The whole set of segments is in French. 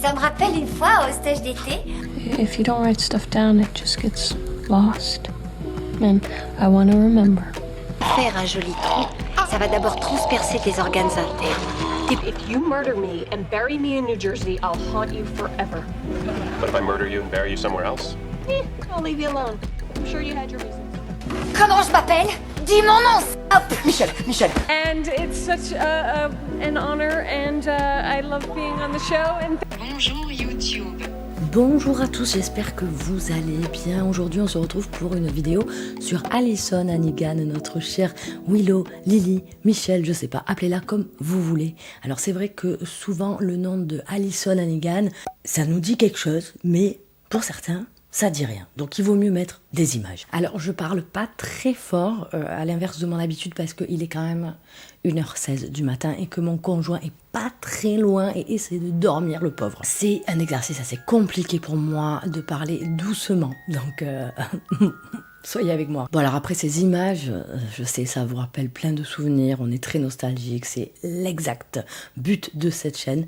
Ça me rappelle une fois au stage d'été. If you don't write stuff down, it just gets lost. And I want to remember. Faire un joli trou, ça va d'abord transpercer tes organes internes. If you murder me and bury me in New Jersey, I'll haunt you forever. But if I murder you and bury you somewhere else? I'll leave you alone. I'm sure you had your reasons. Comment je m'appelle? Dis mon nom, hop. Michel. And it's such an honor, and I love being on the show. And Bonjour YouTube. Bonjour à tous, j'espère que vous allez bien. Aujourd'hui, on se retrouve pour une vidéo sur Alyson Hannigan, notre chère Willow, Lily, Michelle, je sais pas, appelez-la comme vous voulez. Alors c'est vrai que souvent le nom de Alyson Hannigan, ça nous dit quelque chose, mais pour certains, ça dit rien. Donc il vaut mieux mettre des images. Alors je parle pas très fort, à l'inverse de mon habitude, parce qu'il est quand même 1h16 du matin et que mon conjoint est pas très loin et essaie de dormir, le pauvre. C'est un exercice assez compliqué pour moi de parler doucement. Donc soyez avec moi. Bon alors après ces images, je sais, ça vous rappelle plein de souvenirs, on est très nostalgique, c'est l'exact but de cette chaîne.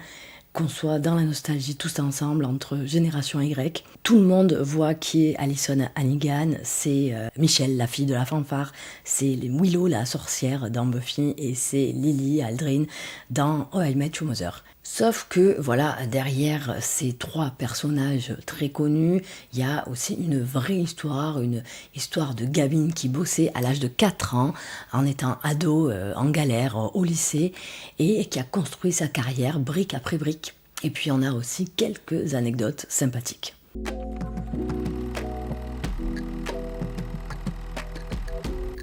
Qu'on soit dans la nostalgie tous ensemble entre génération Y. Tout le monde voit qui est Alyson Hannigan, c'est Michelle, la fille de la fanfare, c'est Willow, la sorcière dans Buffy, et c'est Lily Aldrin dans Oh I Met Your Mother. Sauf que, voilà, derrière ces trois personnages très connus, il y a aussi une vraie histoire, une histoire de gamine qui bossait à l'âge de 4 ans, en étant ado, en galère, au lycée, et qui a construit sa carrière brique après brique. Et puis on a aussi quelques anecdotes sympathiques.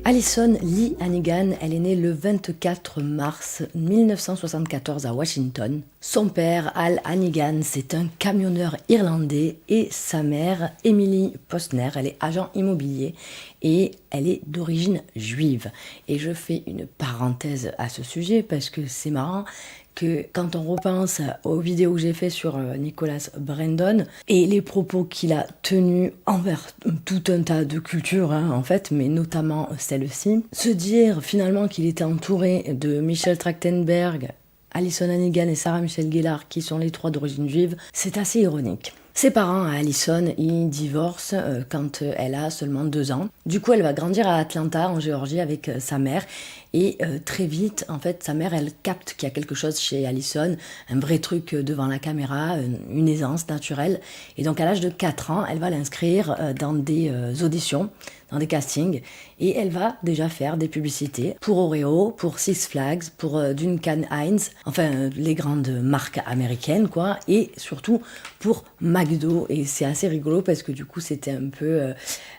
Alyson Lee Hannigan, elle est née le 24 mars 1974 à Washington. Son père, Al Hannigan, c'est un camionneur irlandais et sa mère, Emily Postner, elle est agent immobilier et elle est d'origine juive. Et je fais une parenthèse à ce sujet parce que c'est marrant que quand on repense aux vidéos que j'ai fait sur Nicholas Brendon et les propos qu'il a tenus envers tout un tas de cultures en fait, mais notamment celle-ci, se dire finalement qu'il était entouré de Michelle Trachtenberg, Alyson Hannigan et Sarah Michelle Gellar qui sont les trois d'origine juive, c'est assez ironique. Ses parents, à Alyson, ils divorcent quand elle a seulement 2 ans. Du coup, elle va grandir à Atlanta, en Géorgie, avec sa mère. Et très vite, en fait, sa mère, elle capte qu'il y a quelque chose chez Alyson, un vrai truc devant la caméra, une aisance naturelle. Et donc, à l'âge de 4 ans, elle va l'inscrire dans des auditions, dans des castings. Et elle va déjà faire des publicités pour Oreo, pour Six Flags, pour Duncan Hines, enfin, les grandes marques américaines, quoi. Et surtout pour McDo. Et c'est assez rigolo parce que du coup, c'était un peu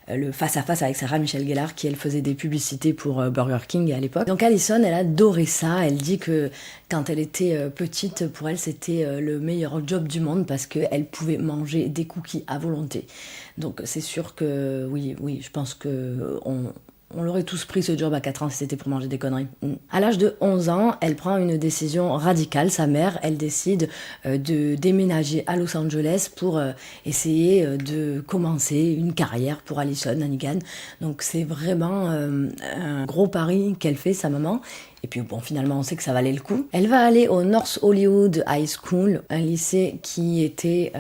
le face-à-face avec Sarah Michelle Gellar qui, elle, faisait des publicités pour Burger King à l'époque. Donc Alyson, elle adorait ça. Elle dit que quand elle était petite, pour elle, c'était le meilleur job du monde parce qu'elle pouvait manger des cookies à volonté. Donc c'est sûr que, oui, je pense que on l'aurait tous pris ce job à 4 ans si c'était pour manger des conneries. À l'âge de 11 ans, elle prend une décision radicale. Sa mère, elle décide de déménager à Los Angeles pour essayer de commencer une carrière pour Alyson Hannigan. Donc c'est vraiment un gros pari qu'elle fait, sa maman. Et puis bon, finalement, on sait que ça valait le coup. Elle va aller au North Hollywood High School, un lycée qui était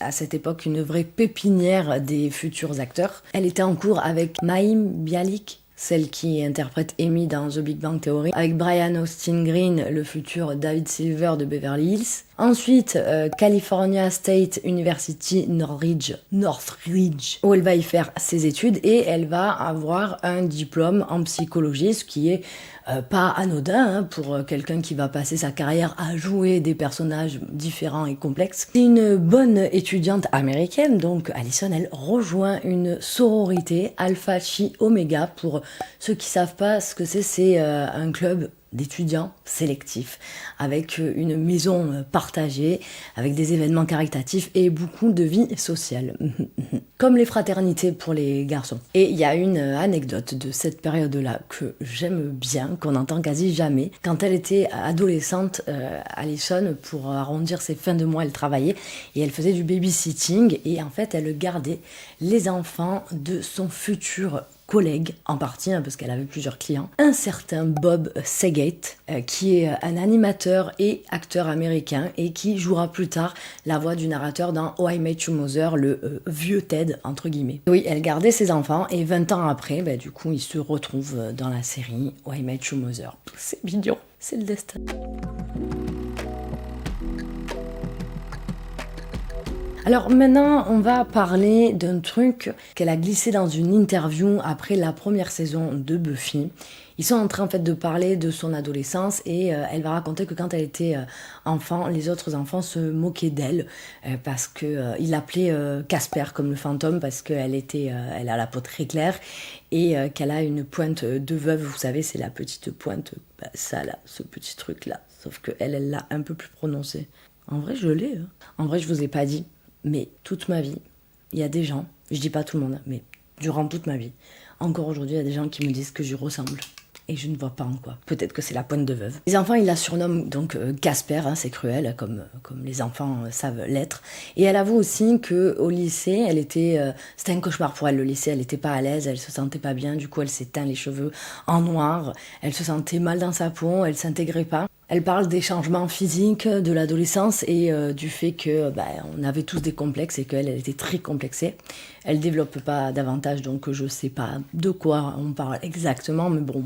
à cette époque une vraie pépinière des futurs acteurs. Elle était en cours avec Mayim Bialik, celle qui interprète Amy dans The Big Bang Theory, avec Brian Austin Green, le futur David Silver de Beverly Hills. Ensuite, California State University Northridge, où elle va y faire ses études et elle va avoir un diplôme en psychologie, ce qui est pas anodin pour quelqu'un qui va passer sa carrière à jouer des personnages différents et complexes. C'est une bonne étudiante américaine, donc Alyson, elle rejoint une sororité Alpha Chi Omega. Pour ceux qui savent pas ce que c'est un club d'étudiants sélectifs, avec une maison partagée, avec des événements caritatifs et beaucoup de vie sociale. Comme les fraternités pour les garçons. Et il y a une anecdote de cette période-là que j'aime bien, qu'on n'entend quasi jamais. Quand elle était adolescente, Alyson, pour arrondir ses fins de mois, elle travaillait et elle faisait du babysitting et en fait, elle gardait les enfants de son futur collègue, en partie, hein, parce qu'elle avait plusieurs clients, un certain Bob Saget, qui est un animateur et acteur américain et qui jouera plus tard la voix du narrateur dans How I Met Your Mother, le vieux Ted, entre guillemets. Oui, elle gardait ses enfants et 20 ans après, du coup, ils se retrouvent dans la série How I Met Your Mother. C'est mignon, c'est le destin. Alors maintenant, on va parler d'un truc qu'elle a glissé dans une interview après la première saison de Buffy. Ils sont en train en fait de parler de son adolescence et elle va raconter que quand elle était enfant, les autres enfants se moquaient d'elle parce que ils l'appelaient Casper comme le fantôme parce qu'elle elle a la peau très claire et qu'elle a une pointe de veuve, vous savez, c'est la petite pointe, ça là, ce petit truc là, sauf que elle l'a un peu plus prononcé. En vrai, je l'ai. Hein. En vrai, je vous ai pas dit. Mais toute ma vie, il y a des gens, je dis pas tout le monde, mais durant toute ma vie, encore aujourd'hui, il y a des gens qui me disent que je ressemble. Et je ne vois pas en quoi. Peut-être que c'est la pointe de veuve. Les enfants, ils la surnomment donc Casper, hein, c'est cruel, comme les enfants savent l'être. Et elle avoue aussi qu'au lycée, c'était un cauchemar pour elle, le lycée. Elle n'était pas à l'aise, elle se sentait pas bien. Du coup, elle s'est teint les cheveux en noir. Elle se sentait mal dans sa peau, elle s'intégrait pas. Elle parle des changements physiques de l'adolescence et du fait que on avait tous des complexes et qu'elle était très complexée. Elle développe pas davantage, donc je sais pas de quoi on parle exactement, mais bon,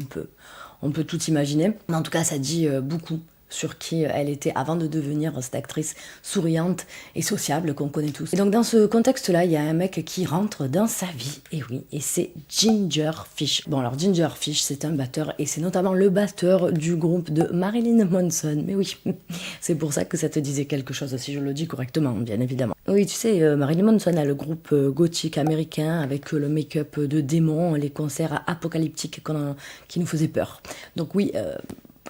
on peut tout imaginer. Mais en tout cas, ça dit beaucoup sur qui elle était avant de devenir cette actrice souriante et sociable qu'on connaît tous. Et donc dans ce contexte-là, il y a un mec qui rentre dans sa vie, et oui, et c'est Ginger Fish. Bon alors Ginger Fish, c'est un batteur, et c'est notamment le batteur du groupe de Marilyn Manson. Mais oui, c'est pour ça que ça te disait quelque chose, si je le dis correctement, bien évidemment. Oui, tu sais, Marilyn Manson a le groupe gothique américain avec le make-up de démons, les concerts apocalyptiques qui nous faisaient peur. Donc oui,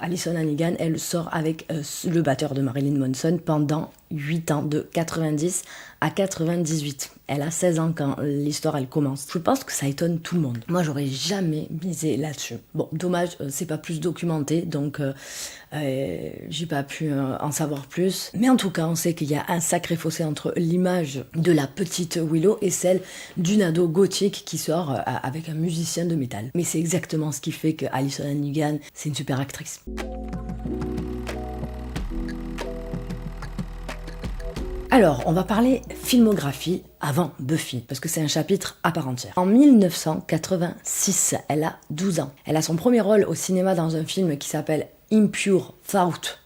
Alyson Hannigan, elle sort avec le batteur de Marilyn Manson pendant 8 ans, de 90 à 98. Elle a 16 ans quand l'histoire elle commence. Je pense que ça étonne tout le monde. Moi, j'aurais jamais misé là-dessus. Bon, dommage, c'est pas plus documenté, donc j'ai pas pu en savoir plus. Mais en tout cas, on sait qu'il y a un sacré fossé entre l'image de la petite Willow et celle d'une ado gothique qui sort avec un musicien de métal. Mais c'est exactement ce qui fait que Alyson Hannigan, c'est une super actrice. Alors, on va parler filmographie avant Buffy, parce que c'est un chapitre à part entière. En 1986, elle a 12 ans. Elle a son premier rôle au cinéma dans un film qui s'appelle Impure Thought.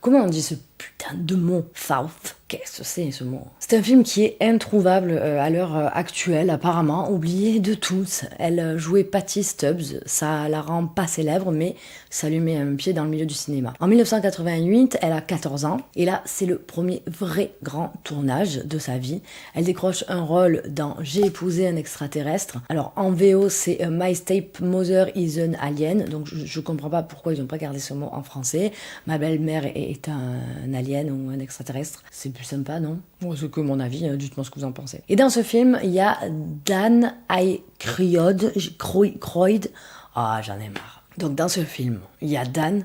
Comment on dit ce putain de mot, Thought? Qu'est-ce que c'est ce mot? C'est un film qui est introuvable à l'heure actuelle, apparemment, oublié de tous. Elle jouait Patty Stubbs, ça la rend pas célèbre, mais ça lui met un pied dans le milieu du cinéma. En 1988, elle a 14 ans, et là, c'est le premier vrai grand tournage de sa vie. Elle décroche un rôle dans J'ai épousé un extraterrestre. Alors, en VO, c'est My Stepmother is an Alien, donc je comprends pas pourquoi ils ont pas gardé ce mot en français. Ma belle-mère est un alien ou un extraterrestre. C'est plus sympa, non? C'est que mon avis, dites-moi ce que vous en pensez. Et dans ce film, il y a Dan Aykroyd. Ah, j'en ai marre. Donc dans ce film, il y a Dan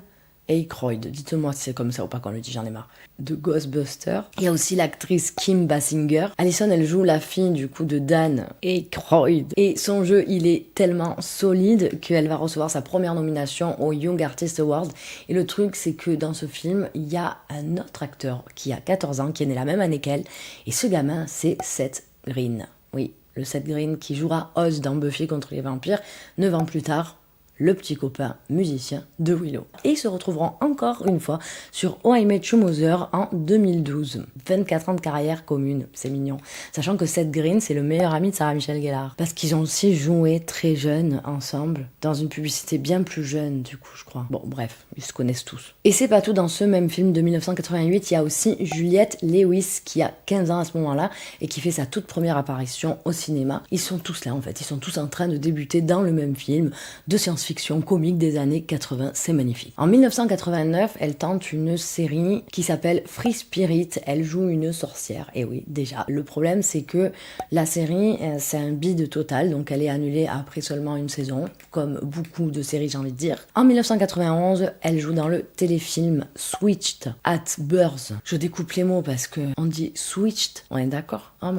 Aykroyd. Dites-moi si c'est comme ça ou pas qu'on le dit, j'en ai marre. De Ghostbusters. Il y a aussi l'actrice Kim Basinger. Alyson, elle joue la fille du coup de Dan Aykroyd. Et son jeu, il est tellement solide qu'elle va recevoir sa première nomination au Young Artist Award. Et le truc, c'est que dans ce film, il y a un autre acteur qui a 14 ans, qui est né la même année qu'elle. Et ce gamin, c'est Seth Green. Oui, le Seth Green qui jouera Oz dans Buffy contre les vampires 9 ans plus tard. Le petit copain musicien de Willow. Et ils se retrouveront encore une fois sur How I Met Your Mother en 2012. 24 ans de carrière commune, c'est mignon. Sachant que Seth Green, c'est le meilleur ami de Sarah Michelle Gellar. Parce qu'ils ont aussi joué très jeunes ensemble, dans une publicité bien plus jeune du coup, je crois. Bon, bref, ils se connaissent tous. Et c'est pas tout, dans ce même film de 1988, il y a aussi Juliette Lewis qui a 15 ans à ce moment-là et qui fait sa toute première apparition au cinéma. Ils sont tous là en fait, ils sont tous en train de débuter dans le même film de science-fiction science-fiction comique des années 80, c'est magnifique. En 1989, elle tente une série qui s'appelle Free Spirit, elle joue une sorcière, et oui, déjà. Le problème, c'est que la série, c'est un bide total, donc elle est annulée après seulement une saison, comme beaucoup de séries, j'ai envie de dire. En 1991, elle joue dans le téléfilm Switched at Birth. Je découpe les mots parce que on dit switched, on est d'accord? Oh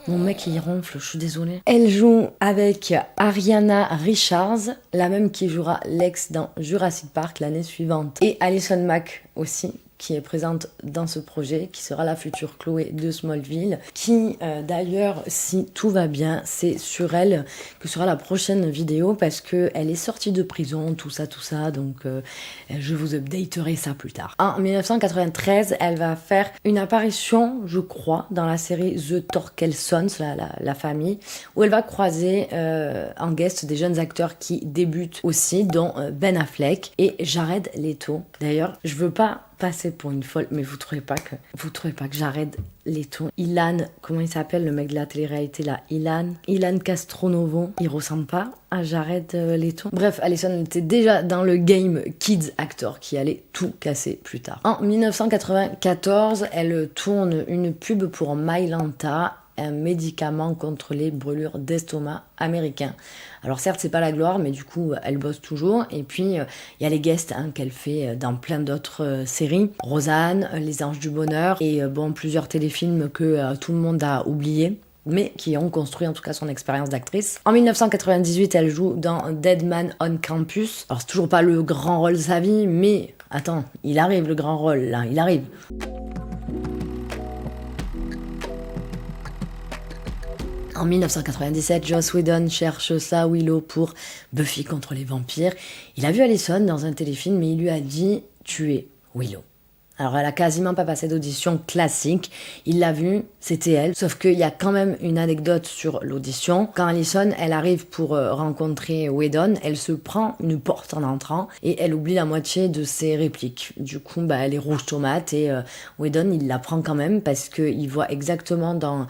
mon mec il ronfle, je suis désolée. Elle joue avec Ariana Richards, la même qui jouera Lex dans Jurassic Park l'année suivante. Et Alison Mack aussi, qui est présente dans ce projet, qui sera la future Chloé de Smallville, qui d'ailleurs, si tout va bien, c'est sur elle que sera la prochaine vidéo, parce que elle est sortie de prison, tout ça, donc je vous updaterai ça plus tard. En 1993, elle va faire une apparition, je crois, dans la série The Torkelsons, la famille, où elle va croiser en guest des jeunes acteurs qui débutent aussi, dont Ben Affleck et Jared Leto. D'ailleurs, je veux pas passer pour une folle, mais vous trouvez pas que Jared Leto, Ilan, comment il s'appelle le mec de la télé-réalité là, Ilan Castronovo, il ressemble pas à Jared Leto. Bref, Alison était déjà dans le game kids actor qui allait tout casser plus tard. En 1994, elle tourne une pub pour Mylanta, un médicament contre les brûlures d'estomac américain. Alors certes, c'est pas la gloire, mais du coup, elle bosse toujours. Et puis, il y a les guests qu'elle fait dans plein d'autres séries. Roseanne, Les Anges du Bonheur, et plusieurs téléfilms que tout le monde a oubliés, mais qui ont construit en tout cas son expérience d'actrice. En 1998, elle joue dans Dead Man on Campus. Alors c'est toujours pas le grand rôle de sa vie, mais attends, il arrive le grand rôle là, il arrive. En 1997, Joss Whedon cherche sa Willow pour Buffy contre les vampires. Il a vu Alison dans un téléfilm, mais il lui a dit « Tu es Willow ». Alors elle a quasiment pas passé d'audition classique, il l'a vue, c'était elle, sauf qu'il y a quand même une anecdote sur l'audition. Quand Alison, elle arrive pour rencontrer Whedon, elle se prend une porte en entrant et elle oublie la moitié de ses répliques. Du coup, elle est rouge tomate et Whedon, il la prend quand même parce qu'il voit exactement dans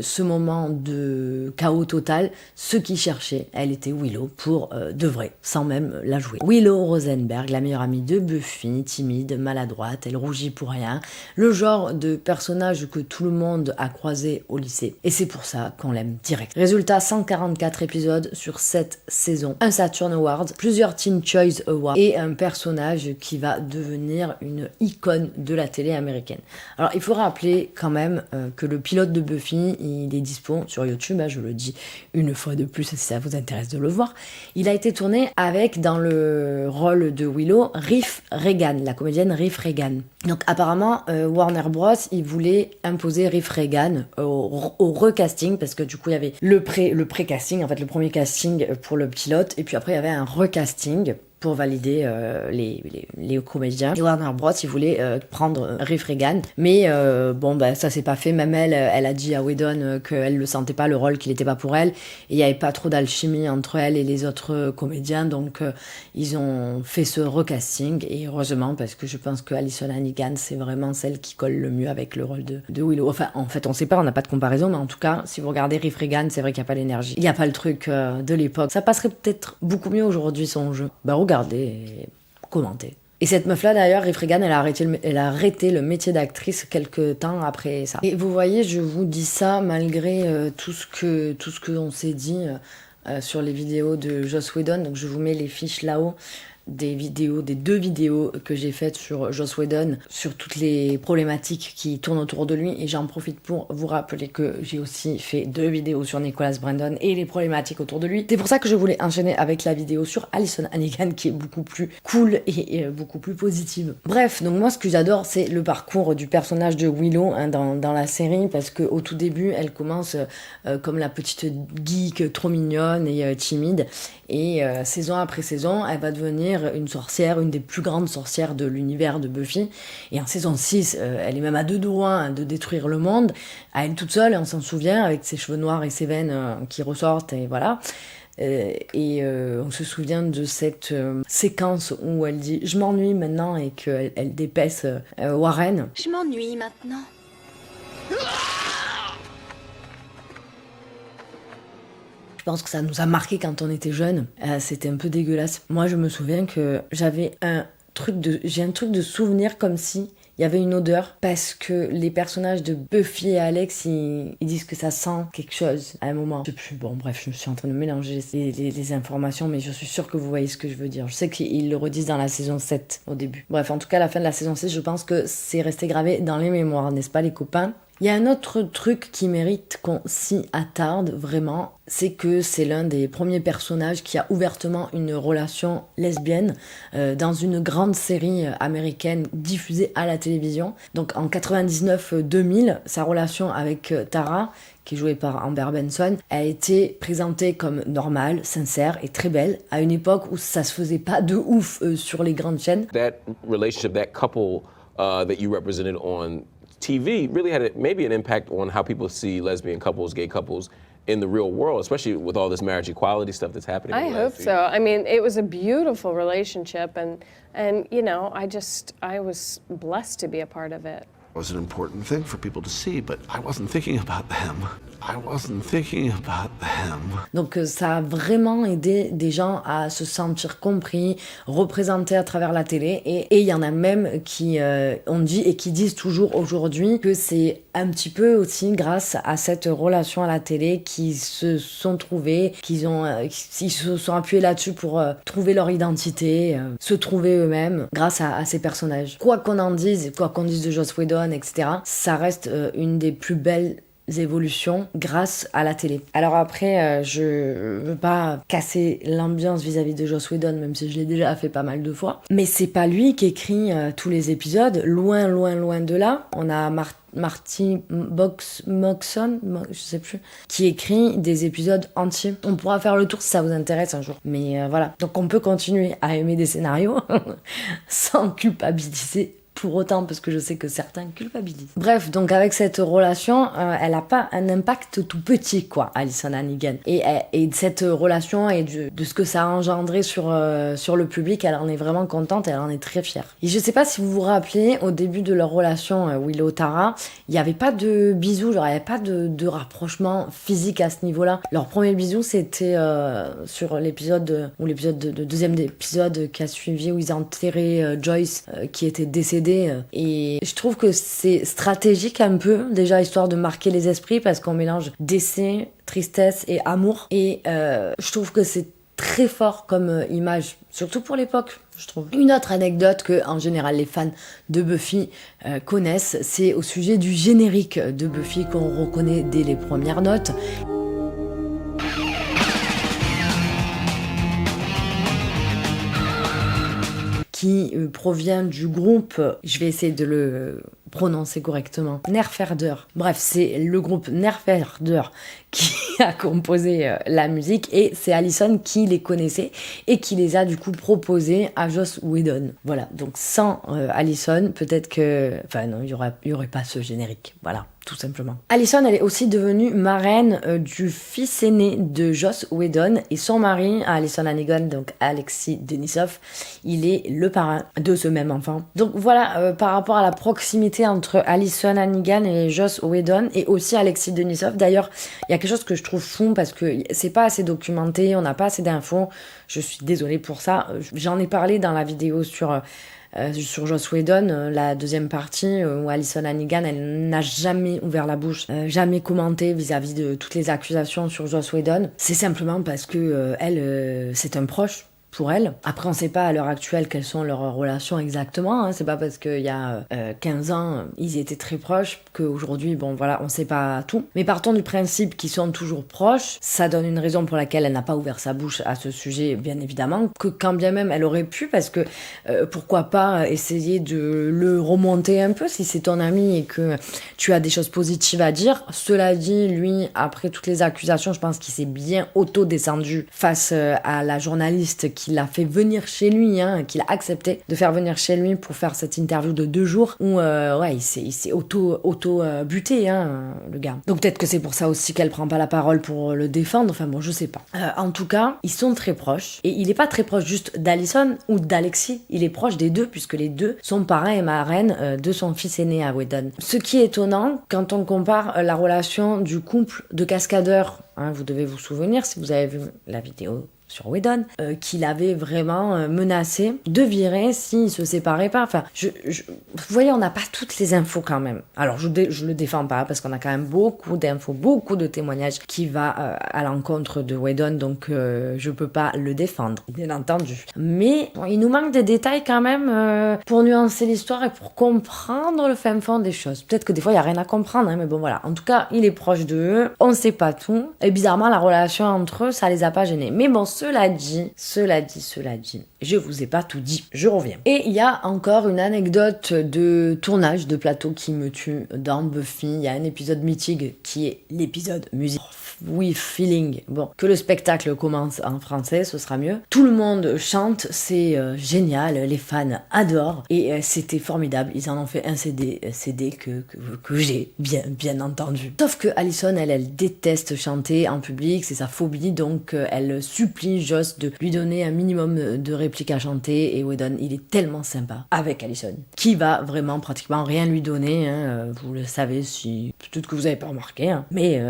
ce moment de chaos total ce qu'il cherchait. Elle était Willow pour de vrai, sans même la jouer. Willow Rosenberg, la meilleure amie de Buffy, timide, maladroite, elle rougit pour rien, le genre de personnage que tout le monde a croisé au lycée. Et c'est pour ça qu'on l'aime direct. Résultat, 144 épisodes sur 7 saisons, un Saturn Award, plusieurs Teen Choice Awards et un personnage qui va devenir une icône de la télé américaine. Alors il faut rappeler quand même que le pilote de Buffy, il est dispo sur YouTube, je le dis une fois de plus si ça vous intéresse de le voir. Il a été tourné avec, dans le rôle de Willow, Riff Regan, la comédienne Riff Regan. Donc apparemment, Warner Bros, il voulait imposer Riff Regan au recasting, parce que du coup il y avait le pré-casting, en fait le premier casting pour le pilote, et puis après il y avait un recasting pour valider les comédiens. Et Warner Bros, ils voulaient prendre Riff Regan, mais ça s'est pas fait. Même elle a dit à Whedon qu'elle le sentait pas, le rôle, qu'il était pas pour elle, et il y avait pas trop d'alchimie entre elle et les autres comédiens, donc ils ont fait ce recasting, et heureusement, parce que je pense que Alison Hannigan, c'est vraiment celle qui colle le mieux avec le rôle de Willow. Enfin, en fait, on sait pas, on n'a pas de comparaison, mais en tout cas, si vous regardez Riff Regan, c'est vrai qu'il y a pas l'énergie, il y a pas le truc de l'époque. Ça passerait peut-être beaucoup mieux aujourd'hui, son jeu. Regardez et commentez. Et cette meuf-là, d'ailleurs, Riff Regan, elle a arrêté le métier d'actrice quelques temps après ça. Et vous voyez, je vous dis ça malgré tout ce que on s'est dit sur les vidéos de Joss Whedon. Donc je vous mets les fiches là-haut des 2 vidéos que j'ai faites sur Joss Whedon, sur toutes les problématiques qui tournent autour de lui, et j'en profite pour vous rappeler que j'ai aussi fait 2 vidéos sur Nicholas Brandon et les problématiques autour de lui. C'est pour ça que je voulais enchaîner avec la vidéo sur Alison Hannigan, qui est beaucoup plus cool et beaucoup plus positive. Bref, donc moi ce que j'adore, c'est le parcours du personnage de Willow dans la série, parce que au tout début elle commence comme la petite geek trop mignonne et timide, et saison après saison elle va devenir une sorcière, une des plus grandes sorcières de l'univers de Buffy. Et en saison 6, elle est même à 2 doigts de détruire le monde, à elle toute seule, et on s'en souvient, avec ses cheveux noirs et ses veines qui ressortent, et voilà. On se souvient de cette séquence où elle dit « Je m'ennuie maintenant » et qu'elle dépaisse Warren. Je m'ennuie maintenant. pense que ça nous a marqué quand on était jeunes. C'était un peu dégueulasse. Moi, je me souviens que j'ai un truc de souvenir comme si il y avait une odeur parce que les personnages de Buffy et Alex, ils disent que ça sent quelque chose à un moment. Je sais plus, bon bref, je suis en train de mélanger les informations, mais je suis sûre que vous voyez ce que je veux dire. Je sais qu'ils le redisent dans la saison 7 au début. Bref, en tout cas, à la fin de la saison 6, je pense que c'est resté gravé dans les mémoires, n'est-ce pas les copains ? Il y a un autre truc qui mérite qu'on s'y attarde vraiment, c'est que c'est l'un des premiers personnages qui a ouvertement une relation lesbienne dans une grande série américaine diffusée à la télévision. Donc en 99-2000, sa relation avec Tara, qui est jouée par Amber Benson, a été présentée comme normale, sincère et très belle, à une époque où ça se faisait pas de ouf sur les grandes chaînes. That relationship, that couple that you represented on TV really had maybe an impact on how people see lesbian couples, gay couples in the real world, especially with all this marriage equality stuff that's happening. I hope so. I mean, it was a beautiful relationship, and you know, I was blessed to be a part of it. It was an important thing for people to see, but I wasn't thinking about them. Donc ça a vraiment aidé des gens à se sentir compris, représentés à travers la télé, et il y en a même qui ont dit et qui disent toujours aujourd'hui que c'est un petit peu aussi grâce à cette relation à la télé qu'ils se sont trouvés, ils se sont appuyés là-dessus pour trouver leur identité, se trouver eux-mêmes grâce à ces personnages. Quoi qu'on en dise, quoi qu'on dise de Joss Whedon, etc., ça reste une des plus belles évolutions grâce à la télé. Alors après, je veux pas casser l'ambiance vis-à-vis de Joss Whedon, même si je l'ai déjà fait pas mal de fois, mais c'est pas lui qui écrit tous les épisodes, loin de là. On a Marty Moxon, je sais plus, qui écrit des épisodes entiers. On pourra faire le tour si ça vous intéresse un jour. Mais voilà, donc on peut continuer à aimer des scénarios sans culpabiliser pour autant, parce que je sais que certains culpabilisent. Bref, donc avec cette relation, elle a pas un impact tout petit, quoi, Alyson Hannigan. Et cette relation et de ce que ça a engendré sur le public, elle en est vraiment contente, elle en est très fière. Et je sais pas si vous vous rappelez, au début de leur relation, Willow-Tara, il n'y avait pas de bisous, genre il n'y avait pas de rapprochement physique à ce niveau-là. Leur premier bisou, c'était sur l'épisode, le deuxième épisode qui a suivi, où ils enterraient Joyce, qui était décédée. Et je trouve que c'est stratégique un peu, déjà histoire de marquer les esprits, parce qu'on mélange décès, tristesse et amour. Et je trouve que c'est très fort comme image, surtout pour l'époque, je trouve. Une autre anecdote que, en général, les fans de Buffy connaissent, c'est au sujet du générique de Buffy qu'on reconnaît dès les premières notes. Qui provient du groupe, je vais essayer de le prononcer correctement, Nerfherder. Bref, c'est le groupe Nerfherder qui a composé la musique, et c'est Alyson qui les connaissait et qui les a du coup proposés à Joss Whedon. Voilà, donc sans Alyson, peut-être que... Enfin non, il y aurait pas ce générique, voilà. Tout simplement. Alyson, elle est aussi devenue marraine du fils aîné de Joss Whedon, et son mari, Alyson Hannigan, donc Alexis Denisov, il est le parrain de ce même enfant. Donc voilà, par rapport à la proximité entre Alyson Hannigan et Joss Whedon, et aussi Alexis Denisov. D'ailleurs, il y a quelque chose que je trouve fou, parce que c'est pas assez documenté, on n'a pas assez d'infos. Je suis désolée pour ça. J'en ai parlé dans la vidéo sur Joss Whedon, la deuxième partie, où Alyson Hannigan, elle n'a jamais ouvert la bouche, jamais commenté vis-à-vis de toutes les accusations sur Joss Whedon. C'est simplement parce que elle, c'est un proche pour elle. Après, on sait pas à l'heure actuelle quelles sont leurs relations exactement, hein. C'est pas parce qu'il y a 15 ans, ils étaient très proches, qu'aujourd'hui, bon voilà, on sait pas tout. Mais partons du principe qu'ils sont toujours proches, ça donne une raison pour laquelle elle n'a pas ouvert sa bouche à ce sujet, bien évidemment, que quand bien même elle aurait pu, parce que pourquoi pas essayer de le remonter un peu si c'est ton ami et que tu as des choses positives à dire. Cela dit, lui, après toutes les accusations, je pense qu'il s'est bien auto-descendu face à la journaliste qui l'a fait venir chez lui, hein, qu'il a accepté de faire venir chez lui pour faire cette interview de 2 jours, où il s'est auto-buté, hein, le gars. Donc peut-être que c'est pour ça aussi qu'elle prend pas la parole pour le défendre, enfin bon, je sais pas. En tout cas, ils sont très proches, et il est pas très proche juste d'Alyson ou d'Alexis, il est proche des deux, puisque les deux sont parrains et marraines de son fils aîné à Whedon. Ce qui est étonnant quand on compare la relation du couple de cascadeurs hein, vous devez vous souvenir, si vous avez vu la vidéo sur Whedon, qu'il avait vraiment menacé de virer s'il se séparait pas. Enfin, vous voyez, on n'a pas toutes les infos quand même. Alors, je le défends pas parce qu'on a quand même beaucoup d'infos, beaucoup de témoignages qui va à l'encontre de Whedon, donc je peux pas le défendre, bien entendu. Mais bon, il nous manque des détails quand même pour nuancer l'histoire et pour comprendre le fin fond des choses. Peut-être que des fois, il y a rien à comprendre, hein, mais bon, voilà. En tout cas, il est proche d'eux, on sait pas tout. Et bizarrement, la relation entre eux, ça les a pas gênés. Mais bon, cela dit, je vous ai pas tout dit, je reviens. Et il y a encore une anecdote de tournage de plateau qui me tue dans Buffy. Il y a un épisode mythique qui est l'épisode musique with feeling. Bon, que le spectacle commence en français, ce sera mieux. Tout le monde chante, c'est génial, les fans adorent et c'était formidable. Ils en ont fait un CD que j'ai bien entendu. Sauf que Allison, elle déteste chanter en public, c'est sa phobie, donc elle supplie Joss de lui donner un minimum de répliques à chanter et Whedon, il est tellement sympa avec Allison, qui va vraiment pratiquement rien lui donner, hein, vous le savez, si peut-être que vous avez pas remarqué, hein, mais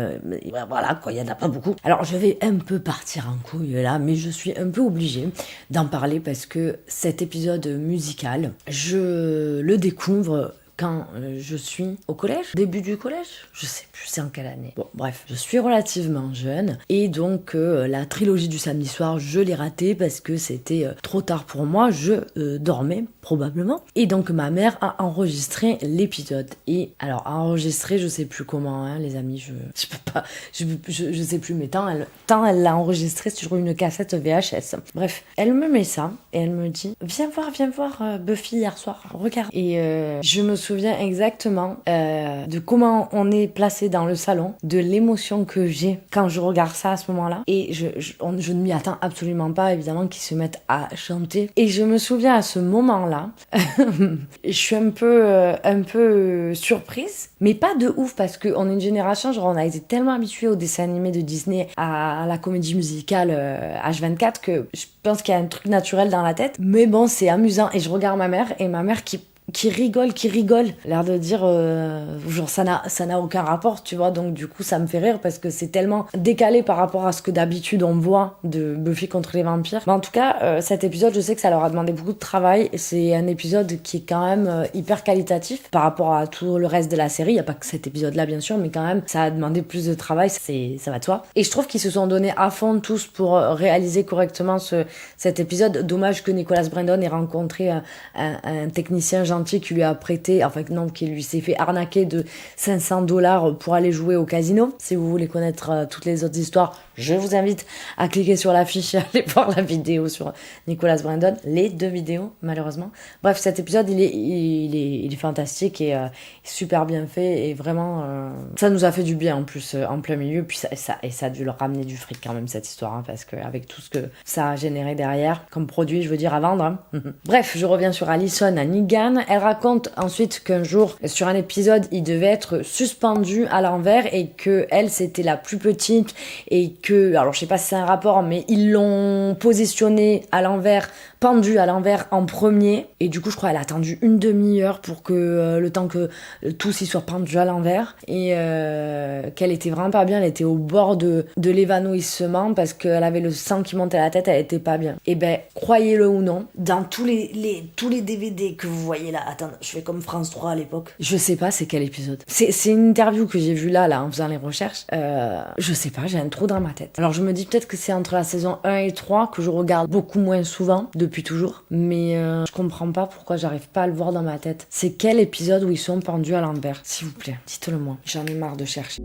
voilà quoi, il y en a pas beaucoup. Alors je vais un peu partir en couille là, mais je suis un peu obligée d'en parler parce que cet épisode musical, je le découvre quand je suis au collège, début du collège, je sais plus c'est en quelle année. Bon bref, je suis relativement jeune et donc la trilogie du samedi soir, je l'ai ratée parce que c'était trop tard pour moi, je dormais probablement. Et donc ma mère a enregistré l'épisode. Et alors enregistré, je sais plus comment, hein, les amis, je peux pas, je sais plus, mais tant elle l'a enregistré sur une cassette VHS. Bref, elle me met ça et elle me dit viens voir Buffy hier soir, regarde. Et je me souviens exactement de comment on est placé dans le salon, de l'émotion que j'ai quand je regarde ça à ce moment-là. Et je ne m'y attends absolument pas, évidemment, qu'ils se mettent à chanter. Et je me souviens à ce moment-là, je suis un peu surprise, mais pas de ouf, parce qu'on est une génération, genre on a été tellement habitués aux dessins animés de Disney, à la comédie musicale H24, que je pense qu'il y a un truc naturel dans la tête. Mais bon, c'est amusant. Et je regarde ma mère, et ma mère qui rigole, l'air de dire genre ça n'a aucun rapport, tu vois, donc du coup ça me fait rire parce que c'est tellement décalé par rapport à ce que d'habitude on voit de Buffy contre les vampires. Mais en tout cas, cet épisode, je sais que ça leur a demandé beaucoup de travail, c'est un épisode qui est quand même hyper qualitatif par rapport à tout le reste de la série, il y a pas que cet épisode là bien sûr, mais quand même ça a demandé plus de travail, ça va de soi. Et je trouve qu'ils se sont donnés à fond tous pour réaliser correctement cet épisode. Dommage que Nicholas Brendon ait rencontré un technicien gentil qui lui a prêté, qui lui s'est fait arnaquer de $500 pour aller jouer au casino. Si vous voulez connaître toutes les autres histoires, je vous invite à cliquer sur l'affiche et aller voir la vidéo sur Nicholas Brendon, les 2 vidéos malheureusement. Bref, cet épisode il est fantastique et super bien fait et vraiment ça nous a fait du bien en plus en plein milieu, puis ça a dû leur ramener du fric quand même cette histoire, hein, parce qu'avec tout ce que ça a généré derrière comme produit, je veux dire, à vendre, hein. Bref, je reviens sur Allison Hannigan. Elle raconte ensuite qu'un jour, sur un épisode, il devait être suspendu à l'envers et que elle, c'était la plus petite et que, alors je sais pas si c'est un rapport, mais ils l'ont positionnée à l'envers, pendue à l'envers en premier. Et du coup, je crois qu'elle a attendu une demi-heure pour que le temps que tous y soient pendus à l'envers. Et qu'elle était vraiment pas bien, elle était au bord de l'évanouissement parce qu'elle avait le sang qui montait à la tête, elle était pas bien. Et ben, croyez-le ou non, dans tous les DVD que vous voyez là, attends, je fais comme France 3 à l'époque. Je sais pas c'est quel épisode. C'est une interview que j'ai vue là en faisant les recherches. Je sais pas, j'ai un trou dans ma tête. Alors je me dis peut-être que c'est entre la saison 1 et 3 que je regarde beaucoup moins souvent, depuis toujours. Mais je comprends pas pourquoi j'arrive pas à le voir dans ma tête. C'est quel épisode où ils sont pendus à l'envers? S'il vous plaît, dites-le moi. J'en ai marre de chercher.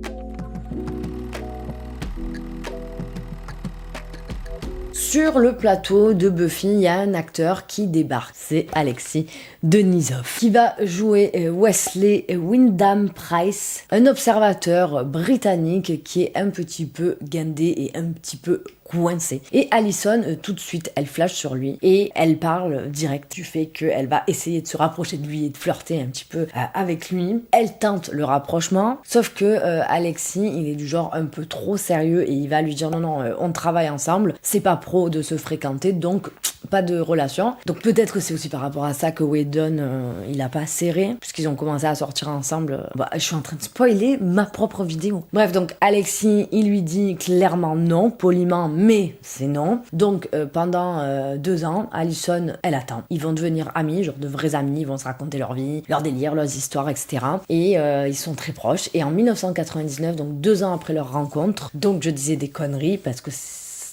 Sur le plateau de Buffy, il y a un acteur qui débarque, c'est Alexis Denisov, qui va jouer Wesley Wyndham-Pryce, un observateur britannique qui est un petit peu guindé et un petit peu coincé. Et Allison, tout de suite, elle flash sur lui et elle parle direct du fait qu'elle va essayer de se rapprocher de lui et de flirter un petit peu avec lui. Elle tente le rapprochement, sauf que Alexis, il est du genre un peu trop sérieux et il va lui dire non, on travaille ensemble, c'est pas pro de se fréquenter, donc pas de relation. Donc peut-être que c'est aussi par rapport à ça que Whedon, il a pas serré, puisqu'ils ont commencé à sortir ensemble. Je suis en train de spoiler ma propre vidéo. Bref, donc Alexis, il lui dit clairement non, poliment, mais c'est non. Donc pendant 2 ans, Allison, elle attend. Ils vont devenir amis, genre de vrais amis, ils vont se raconter leur vie, leurs délires, leurs histoires, etc. Et ils sont très proches. Et en 1999, donc 2 ans après leur rencontre, donc je disais des conneries parce que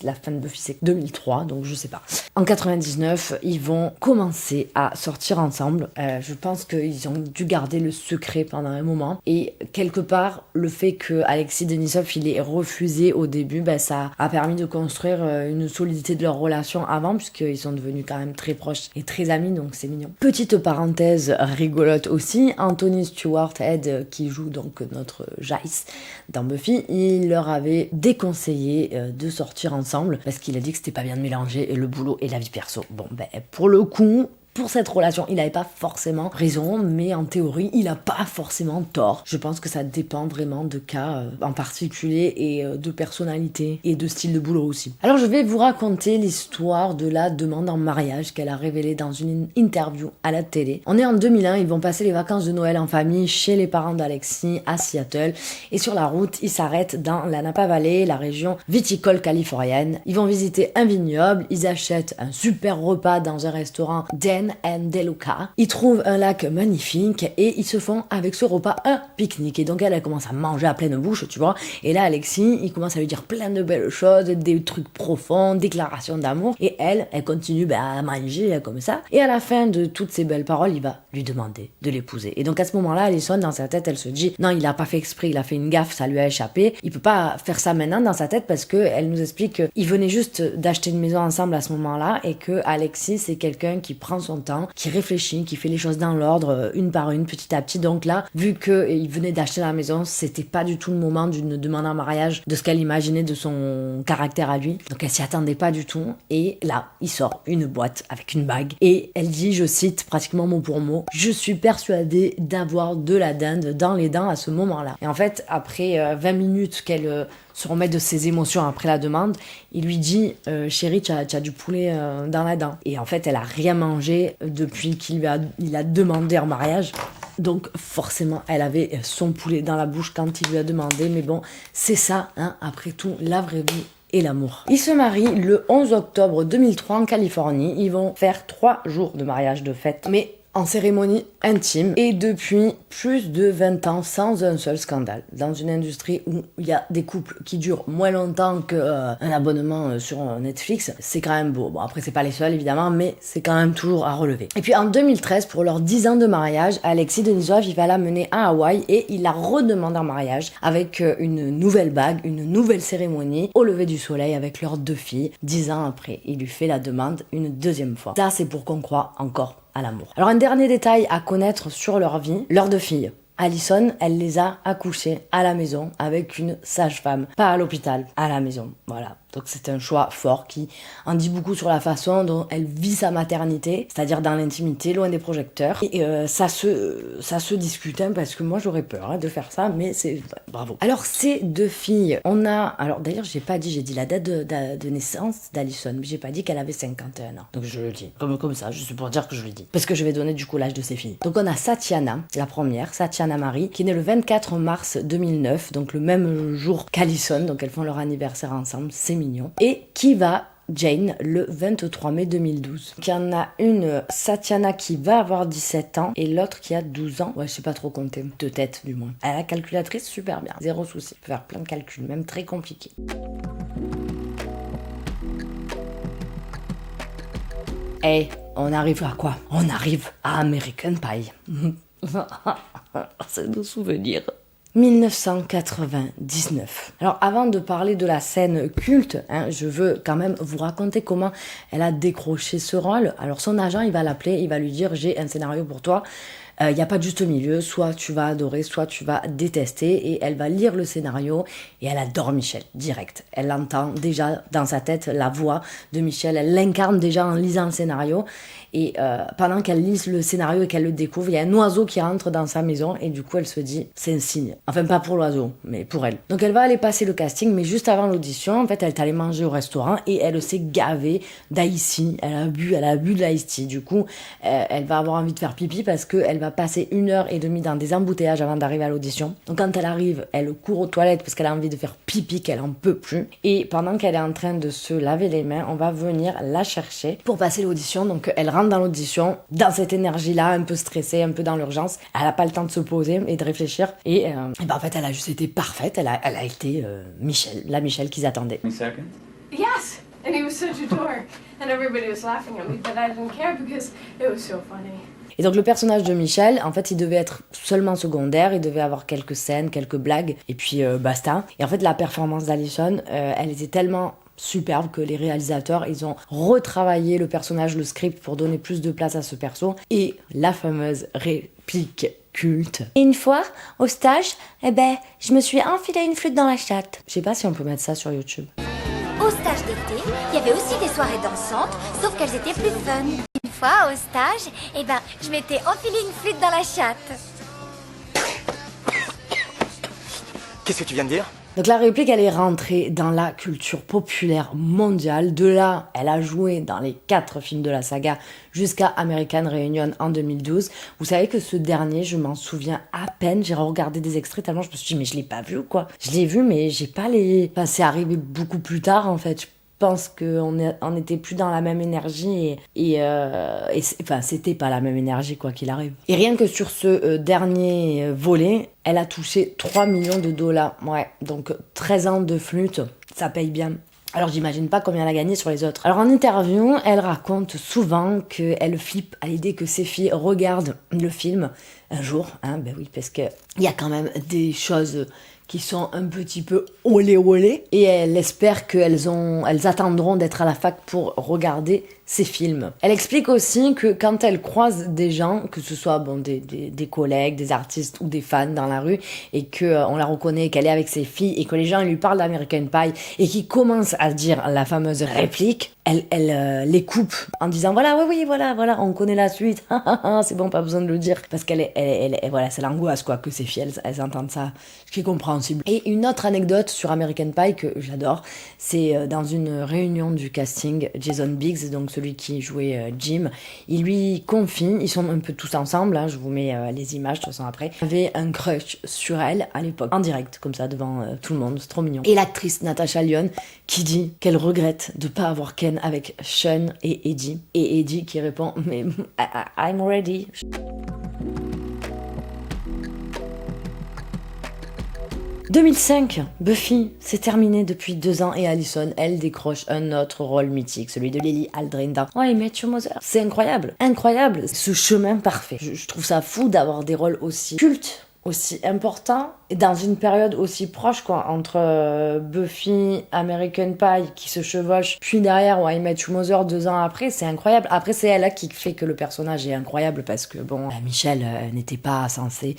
la fin de Buffy c'est 2003, donc je sais pas. En 99, ils vont commencer à sortir ensemble. Je pense qu'ils ont dû garder le secret pendant un moment. Et quelque part, le fait que Alexis Denisov il ait refusé au début, ça a permis de construire une solidité de leur relation avant, puisqu'ils sont devenus quand même très proches et très amis, donc c'est mignon. Petite parenthèse rigolote aussi, Anthony Stewart Head, qui joue donc notre Jace dans Buffy, il leur avait déconseillé de sortir ensemble parce qu'il a dit que c'était pas bien de mélanger le boulot et la vie perso. Bon, pour le coup, pour cette relation, il n'avait pas forcément raison, mais en théorie, il n'a pas forcément tort. Je pense que ça dépend vraiment de cas en particulier et de personnalité et de style de boulot aussi. Alors je vais vous raconter l'histoire de la demande en mariage qu'elle a révélée dans une interview à la télé. On est en 2001, ils vont passer les vacances de Noël en famille chez les parents d'Alexis à Seattle et sur la route, ils s'arrêtent dans la Napa Valley, la région viticole californienne. Ils vont visiter un vignoble, ils achètent un super repas dans un restaurant Dan and DeLuca. Ils trouvent un lac magnifique et ils se font avec ce repas un pique-nique. Et donc elle commence à manger à pleine bouche, tu vois. Et là Alexis, il commence à lui dire plein de belles choses, des trucs profonds, déclarations d'amour. Et elle continue à manger comme ça. Et à la fin de toutes ces belles paroles, il va lui demander de l'épouser. Et donc à ce moment-là, Allison, dans sa tête, elle se dit non, il a pas fait exprès, il a fait une gaffe, ça lui a échappé. Il peut pas faire ça maintenant dans sa tête parce que elle nous explique qu'il venait juste d'acheter une maison ensemble à ce moment-là et que Alexis, c'est quelqu'un qui prend son temps, qui réfléchit, qui fait les choses dans l'ordre, une par une, petit à petit. Donc là, vu qu'il venait d'acheter la maison, c'était pas du tout le moment d'une demande en mariage de ce qu'elle imaginait de son caractère à lui. Donc elle s'y attendait pas du tout. Et là, il sort une boîte avec une bague. Et elle dit, je cite pratiquement mot pour mot, « Je suis persuadée d'avoir de la dinde dans les dents à ce moment-là. » Et en fait, après 20 minutes qu'elle se remet de ses émotions après la demande, il lui dit chérie, tu as du poulet dans la dent. Et en fait, elle a rien mangé depuis qu'il il a demandé en mariage. Donc forcément, elle avait son poulet dans la bouche quand il lui a demandé. Mais bon, c'est ça, après tout, la vraie vie et l'amour. Ils se marient le 11 octobre 2003 en Californie. Ils vont faire 3 jours de mariage de fête. Mais en cérémonie intime et depuis plus de 20 ans sans un seul scandale. Dans une industrie où il y a des couples qui durent moins longtemps qu'un abonnement sur Netflix, c'est quand même beau. Bon, après, c'est pas les seuls évidemment, mais c'est quand même toujours à relever. Et puis en 2013, pour leurs 10 ans de mariage, Alexis Denisov, il va la mener à Hawaï et il la redemande en mariage avec une nouvelle bague, une nouvelle cérémonie au lever du soleil avec leurs 2 filles. 10 ans après, il lui fait la demande une deuxième fois. Ça, c'est pour qu'on croie encore à l'amour. Alors un dernier détail à connaître sur leur vie, leurs 2 filles. Allison, elle les a accouchées à la maison avec une sage-femme, pas à l'hôpital, à la maison, voilà. Donc c'est un choix fort qui en dit beaucoup sur la façon dont elle vit sa maternité, c'est-à-dire dans l'intimité, loin des projecteurs. Et ça se discute, parce que moi j'aurais peur de faire ça, mais c'est bravo. Alors ces 2 filles, alors d'ailleurs j'ai dit la date de naissance d'Allison, mais j'ai pas dit qu'elle avait 51 ans. Donc je le dis, comme ça, juste pour dire que je le dis. Parce que je vais donner du coup l'âge de ces filles. Donc on a Satiana, la première, Satiana Marie, qui est née le 24 mars 2009, donc le même jour qu'Allison, donc elles font leur anniversaire ensemble, c'est mignon. Et qui va Jane le 23 mai 2012. Il y en a une, Satiana, qui va avoir 17 ans et l'autre qui a 12 ans. Ouais, je sais pas trop compter, de tête du moins. Elle a la calculatrice super bien, zéro souci. Elle peut faire plein de calculs, même très compliqués. Et on arrive à quoi? On arrive à American Pie. C'est nos souvenirs. 1999. Alors avant de parler de la scène culte, je veux quand même vous raconter comment elle a décroché ce rôle. Alors son agent, il va l'appeler, il va lui dire j'ai un scénario pour toi, Il n'y a pas de juste milieu, soit tu vas adorer, soit tu vas détester. Et elle va lire le scénario et elle adore Michel, direct. Elle entend déjà dans sa tête la voix de Michel, elle l'incarne déjà en lisant le scénario. Et pendant qu'elle lit le scénario et qu'elle le découvre, il y a un oiseau qui rentre dans sa maison et du coup elle se dit c'est un signe. Enfin pas pour l'oiseau, mais pour elle. Donc elle va aller passer le casting, mais juste avant l'audition, en fait elle est allée manger au restaurant et elle s'est gavée d'ice. Elle a bu de l'ice tea. Du coup elle va avoir envie de faire pipi parce qu'elle va passer 1h30 dans des embouteillages avant d'arriver à l'audition. Donc quand elle arrive, elle court aux toilettes parce qu'elle a envie de faire pipi, qu'elle en peut plus. Et pendant qu'elle est en train de se laver les mains, on va venir la chercher pour passer l'audition. Donc elle rentre dans l'audition, dans cette énergie-là, un peu stressée, un peu dans l'urgence. Elle n'a pas le temps de se poser et de réfléchir. Et ben en fait, elle a juste été parfaite. Elle a été Michel, la Michel qu'ils attendaient. Yes, and he was such a dork, and everybody was laughing at me, but I didn't care because it was so funny. Et donc le personnage de Michel, en fait, il devait être seulement secondaire, il devait avoir quelques scènes, quelques blagues, et puis basta. Et en fait, la performance d'Alison, elle était tellement superbe que les réalisateurs, ils ont retravaillé le personnage, le script pour donner plus de place à ce perso. Et la fameuse réplique culte. Et une fois, au stage, je me suis enfilé une flûte dans la chatte. Je sais pas si on peut mettre ça sur YouTube. Au stage d'été, il y avait aussi des soirées dansantes, sauf qu'elles étaient plus fun. Une fois, au stage, je m'étais enfilé une flûte dans la chatte. Qu'est-ce que tu viens de dire ? Donc la réplique, elle est rentrée dans la culture populaire mondiale. De là, elle a joué dans les 4 films de la saga jusqu'à American Reunion en 2012. Vous savez que ce dernier, je m'en souviens à peine. J'ai regardé des extraits tellement je me suis dit, mais je l'ai pas vu ou quoi ? Je l'ai vu, mais j'ai pas les... Enfin, c'est arrivé beaucoup plus tard, en fait. Je pense qu'on n'était plus dans la même énergie enfin c'était pas la même énergie quoi qu'il arrive. Et rien que sur ce dernier volet, elle a touché 3 millions de dollars. Ouais, donc 13 ans de flûte, ça paye bien. Alors j'imagine pas combien elle a gagné sur les autres. Alors en interview, elle raconte souvent qu'elle flippe à l'idée que ses filles regardent le film un jour, ben oui, parce que il y a quand même des choses qui sont un petit peu olé, et elle espère qu'elles attendront d'être à la fac pour regarder ces films. Elle explique aussi que quand elle croise des gens, que ce soit des collègues, des artistes ou des fans dans la rue, et qu'on la reconnaît, qu'elle est avec ses filles, et que les gens lui parlent d'American Pie, et qu'ils commencent à dire la fameuse réplique, elle les coupe en disant voilà, on connaît la suite, c'est bon, pas besoin de le dire, parce voilà, c'est l'angoisse quoi, que ces filles, elles entendent ça, ce qui est compréhensible. Et une autre anecdote sur American Pie que j'adore, c'est dans une réunion du casting, Jason Biggs, donc celui qui jouait Jim, il lui confie, ils sont un peu tous ensemble, je vous mets les images de toute façon après, il avait un crush sur elle à l'époque, en direct, comme ça, devant tout le monde, c'est trop mignon. Et l'actrice Natasha Lyonne qui dit qu'elle regrette de pas avoir Ken avec Sean et Eddie. Et Eddie qui répond « mais I'm ready ». 2005, Buffy, c'est terminé depuis 2 ans et Alison, elle décroche un autre rôle mythique, celui de Lily Aldrin dans Oh, I Met Your Mother. C'est incroyable, ce chemin parfait. Je trouve ça fou d'avoir des rôles aussi cultes, aussi importants, et dans une période aussi proche, quoi, entre Buffy, American Pie, qui se chevauche, puis derrière I Met Your Mother 2 ans après, c'est incroyable. Après, c'est elle qui fait que le personnage est incroyable, parce que, Michelle n'était pas censée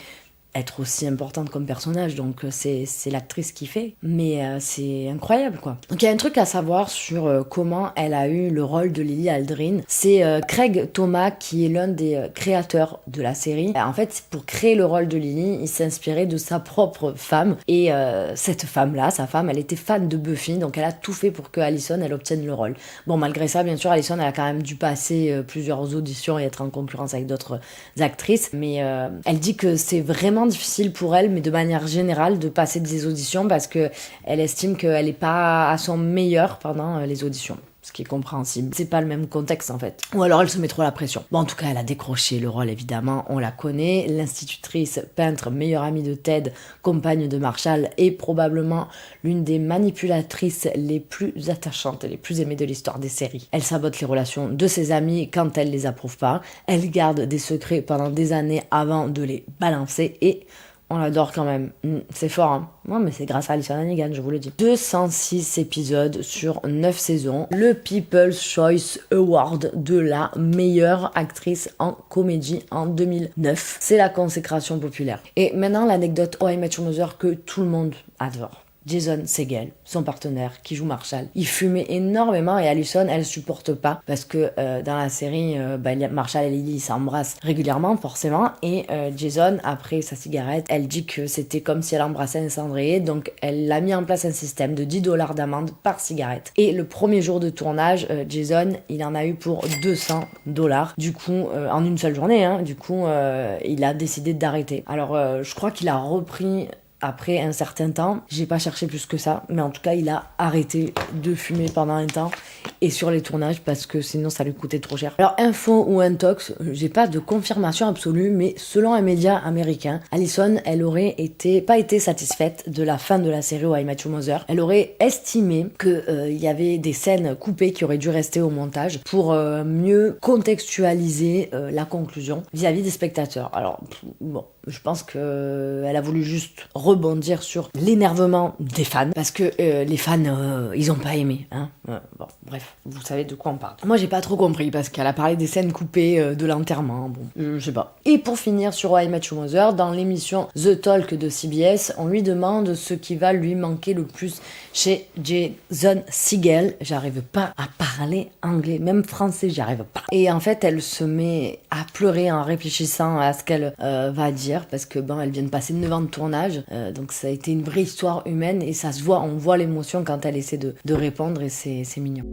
être aussi importante comme personnage, donc c'est l'actrice qui fait, mais c'est incroyable quoi. Donc il y a un truc à savoir sur comment elle a eu le rôle de Lily Aldrin, c'est Craig Thomas qui est l'un des créateurs de la série. En fait, pour créer le rôle de Lily, il s'inspirait de sa propre femme, et cette femme-là, sa femme, elle était fan de Buffy, donc elle a tout fait pour que Alison, elle obtienne le rôle. Bon, malgré ça, bien sûr, Alison, elle a quand même dû passer plusieurs auditions et être en concurrence avec d'autres actrices, mais elle dit que c'est vraiment difficile pour elle, mais de manière générale, de passer des auditions parce que elle estime qu'elle n'est pas à son meilleur pendant les auditions. Ce qui est compréhensible. C'est pas le même contexte en fait. Ou alors elle se met trop la pression. Bon, en tout cas, elle a décroché le rôle évidemment, on la connaît. L'institutrice, peintre, meilleure amie de Ted, compagne de Marshall, est probablement l'une des manipulatrices les plus attachantes et les plus aimées de l'histoire des séries. Elle sabote les relations de ses amis quand elle les approuve pas. Elle garde des secrets pendant des années avant de les balancer et on l'adore quand même. C'est fort, hein. Ouais, mais c'est grâce à Alyson Hannigan, je vous le dis. 206 épisodes sur 9 saisons. Le People's Choice Award de la meilleure actrice en comédie en 2009. C'est la consécration populaire. Et maintenant, l'anecdote How I Met Your Mother que tout le monde adore. Jason Segel, son partenaire, qui joue Marshall. Il fumait énormément et Alyson, elle supporte pas parce que dans la série, Marshall et Lily s'embrassent régulièrement, forcément. Et Jason, après sa cigarette, elle dit que c'était comme si elle embrassait un cendrier. Donc elle a mis en place un système de $10 d'amende par cigarette. Et le premier jour de tournage, Jason, il en a eu pour $200. Du coup, en une seule journée, hein. Du coup, il a décidé d'arrêter. Alors, je crois qu'il a repris après un certain temps. J'ai pas cherché plus que ça, mais en tout cas, il a arrêté de fumer pendant un temps et sur les tournages parce que sinon ça lui coûtait trop cher. Alors, info ou intox, j'ai pas de confirmation absolue, mais selon un média américain, Alyson, elle aurait pas été satisfaite de la fin de la série How I Met Your Mother. Elle aurait estimé que il y avait des scènes coupées qui auraient dû rester au montage pour mieux contextualiser la conclusion vis-à-vis des spectateurs. Alors, bon, je pense qu'elle a voulu juste rebondir sur l'énervement des fans parce que les fans ils ont pas aimé, hein. Bon, bref, vous savez de quoi on parle. Moi j'ai pas trop compris parce qu'elle a parlé des scènes coupées de l'enterrement, bon, je sais pas. Et pour finir sur How I Met Your Mother, dans l'émission The Talk de CBS, on lui demande ce qui va lui manquer le plus chez Jason Segel. J'arrive pas à parler anglais, même français j'y arrive pas. Et en fait elle se met à pleurer en réfléchissant à ce qu'elle va dire parce que bon, elle vient de passer 9 ans de tournage. Donc ça a été une vraie histoire humaine et ça se voit, on voit l'émotion quand elle essaie de répondre et c'est mignon.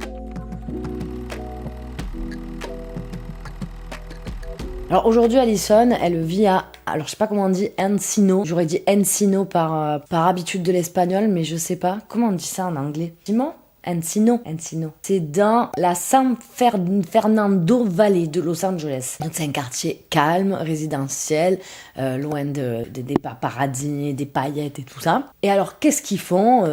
Alors aujourd'hui Alyson, elle vit à, alors je sais pas comment on dit, Encino. J'aurais dit Encino par habitude de l'espagnol, mais je sais pas. Comment on dit ça en anglais? Simon? Encino. C'est dans la San Fernando Valley de Los Angeles. Donc c'est un quartier calme, résidentiel, loin des paparazzi, des paillettes et tout ça. Et alors qu'est-ce qu'ils font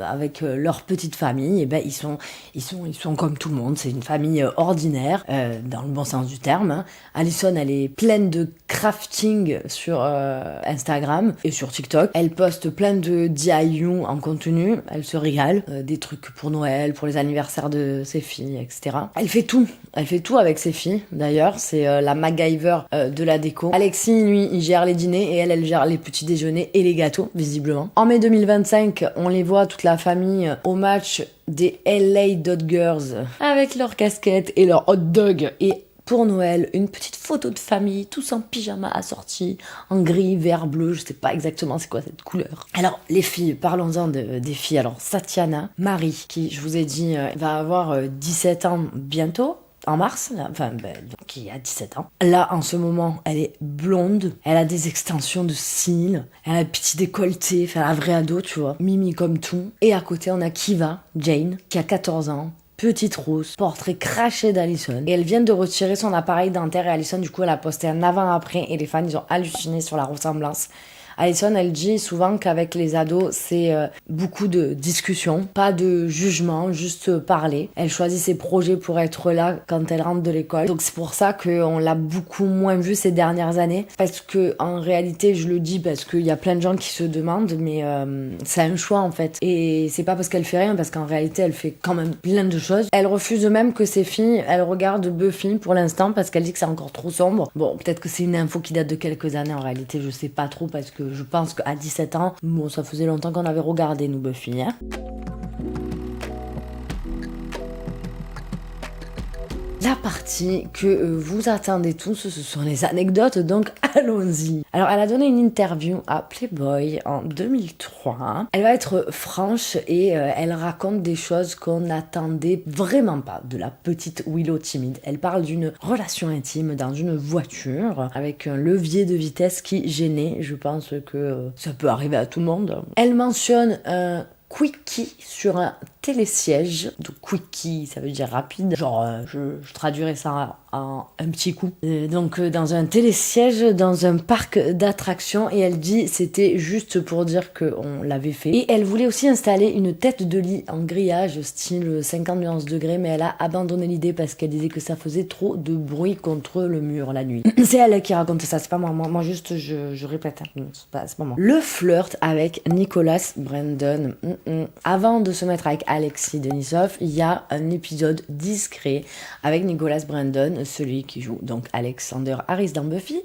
avec leur petite famille? Eh ben ils sont comme tout le monde. C'est une famille ordinaire, dans le bon sens du terme, hein. Alyson, elle est pleine de crafting sur Instagram et sur TikTok. Elle poste plein de DIY en contenu. Elle se régale, des trucs pour Noël, pour les anniversaires de ses filles, etc. Elle fait tout avec ses filles, d'ailleurs. C'est la MacGyver de la déco. Alexis, lui, il gère les dîners et elle gère les petits déjeuners et les gâteaux, visiblement. En mai 2025, on les voit, toute la famille, au match des LA Dodgers avec leurs casquettes et leurs hot dogs. Et pour Noël, une petite photo de famille, tous en pyjama assortis, en gris, vert, bleu, je sais pas exactement c'est quoi cette couleur. Alors, les filles, parlons-en des filles. Alors, Satiana, Marie, qui, je vous ai dit, va avoir 17 ans bientôt, en mars, là, qui a 17 ans. Là, en ce moment, elle est blonde, elle a des extensions de cils, elle a un petit décolleté, enfin, un vrai ado, tu vois, mimi comme tout. Et à côté, on a Kiva, Jane, qui a 14 ans, petite rousse, portrait craché d'Alyson. Et elle vient de retirer son appareil dentaire et Alyson, du coup, elle a posté un avant-après et les fans, ils ont halluciné sur la ressemblance. Alyson, elle dit souvent qu'avec les ados, c'est beaucoup de discussions, pas de jugement, juste parler. Elle choisit ses projets pour être là quand elle rentre de l'école. Donc c'est pour ça qu'on l'a beaucoup moins vue ces dernières années. Parce que en réalité, je le dis parce qu'il y a plein de gens qui se demandent, mais c'est un choix en fait. Et c'est pas parce qu'elle fait rien, parce qu'en réalité, elle fait quand même plein de choses. Elle refuse même que ses filles, elles regardent Buffy pour l'instant parce qu'elle dit que c'est encore trop sombre. Bon, peut-être que c'est une info qui date de quelques années en réalité, je sais pas trop parce que je pense qu'à 17 ans, bon, ça faisait longtemps qu'on avait regardé, nous, Buffy, hein. La partie que vous attendez tous, ce sont les anecdotes, donc allons-y. Alors, elle a donné une interview à Playboy en 2003. Elle va être franche et elle raconte des choses qu'on n'attendait vraiment pas de la petite Willow timide. Elle parle d'une relation intime dans une voiture avec un levier de vitesse qui gênait. Je pense que ça peut arriver à tout le monde. Elle mentionne un quickie sur un télésiège. Donc quickie, ça veut dire rapide. Genre, je traduirais ça un petit coup. Donc dans un télésiège, dans un parc d'attractions, et elle dit c'était juste pour dire qu'on l'avait fait. Et elle voulait aussi installer une tête de lit en grillage style 50 nuances degrés, mais elle a abandonné l'idée parce qu'elle disait que ça faisait trop de bruit contre le mur la nuit. C'est elle qui raconte ça, c'est pas moi. Moi juste je répète, hein. C'est pas moi. Le flirt avec Nicholas Brendon. Avant de se mettre avec Alexis Denisov, il y a un épisode discret avec Nicholas Brendon, celui qui joue donc Alexander Harris dans Buffy.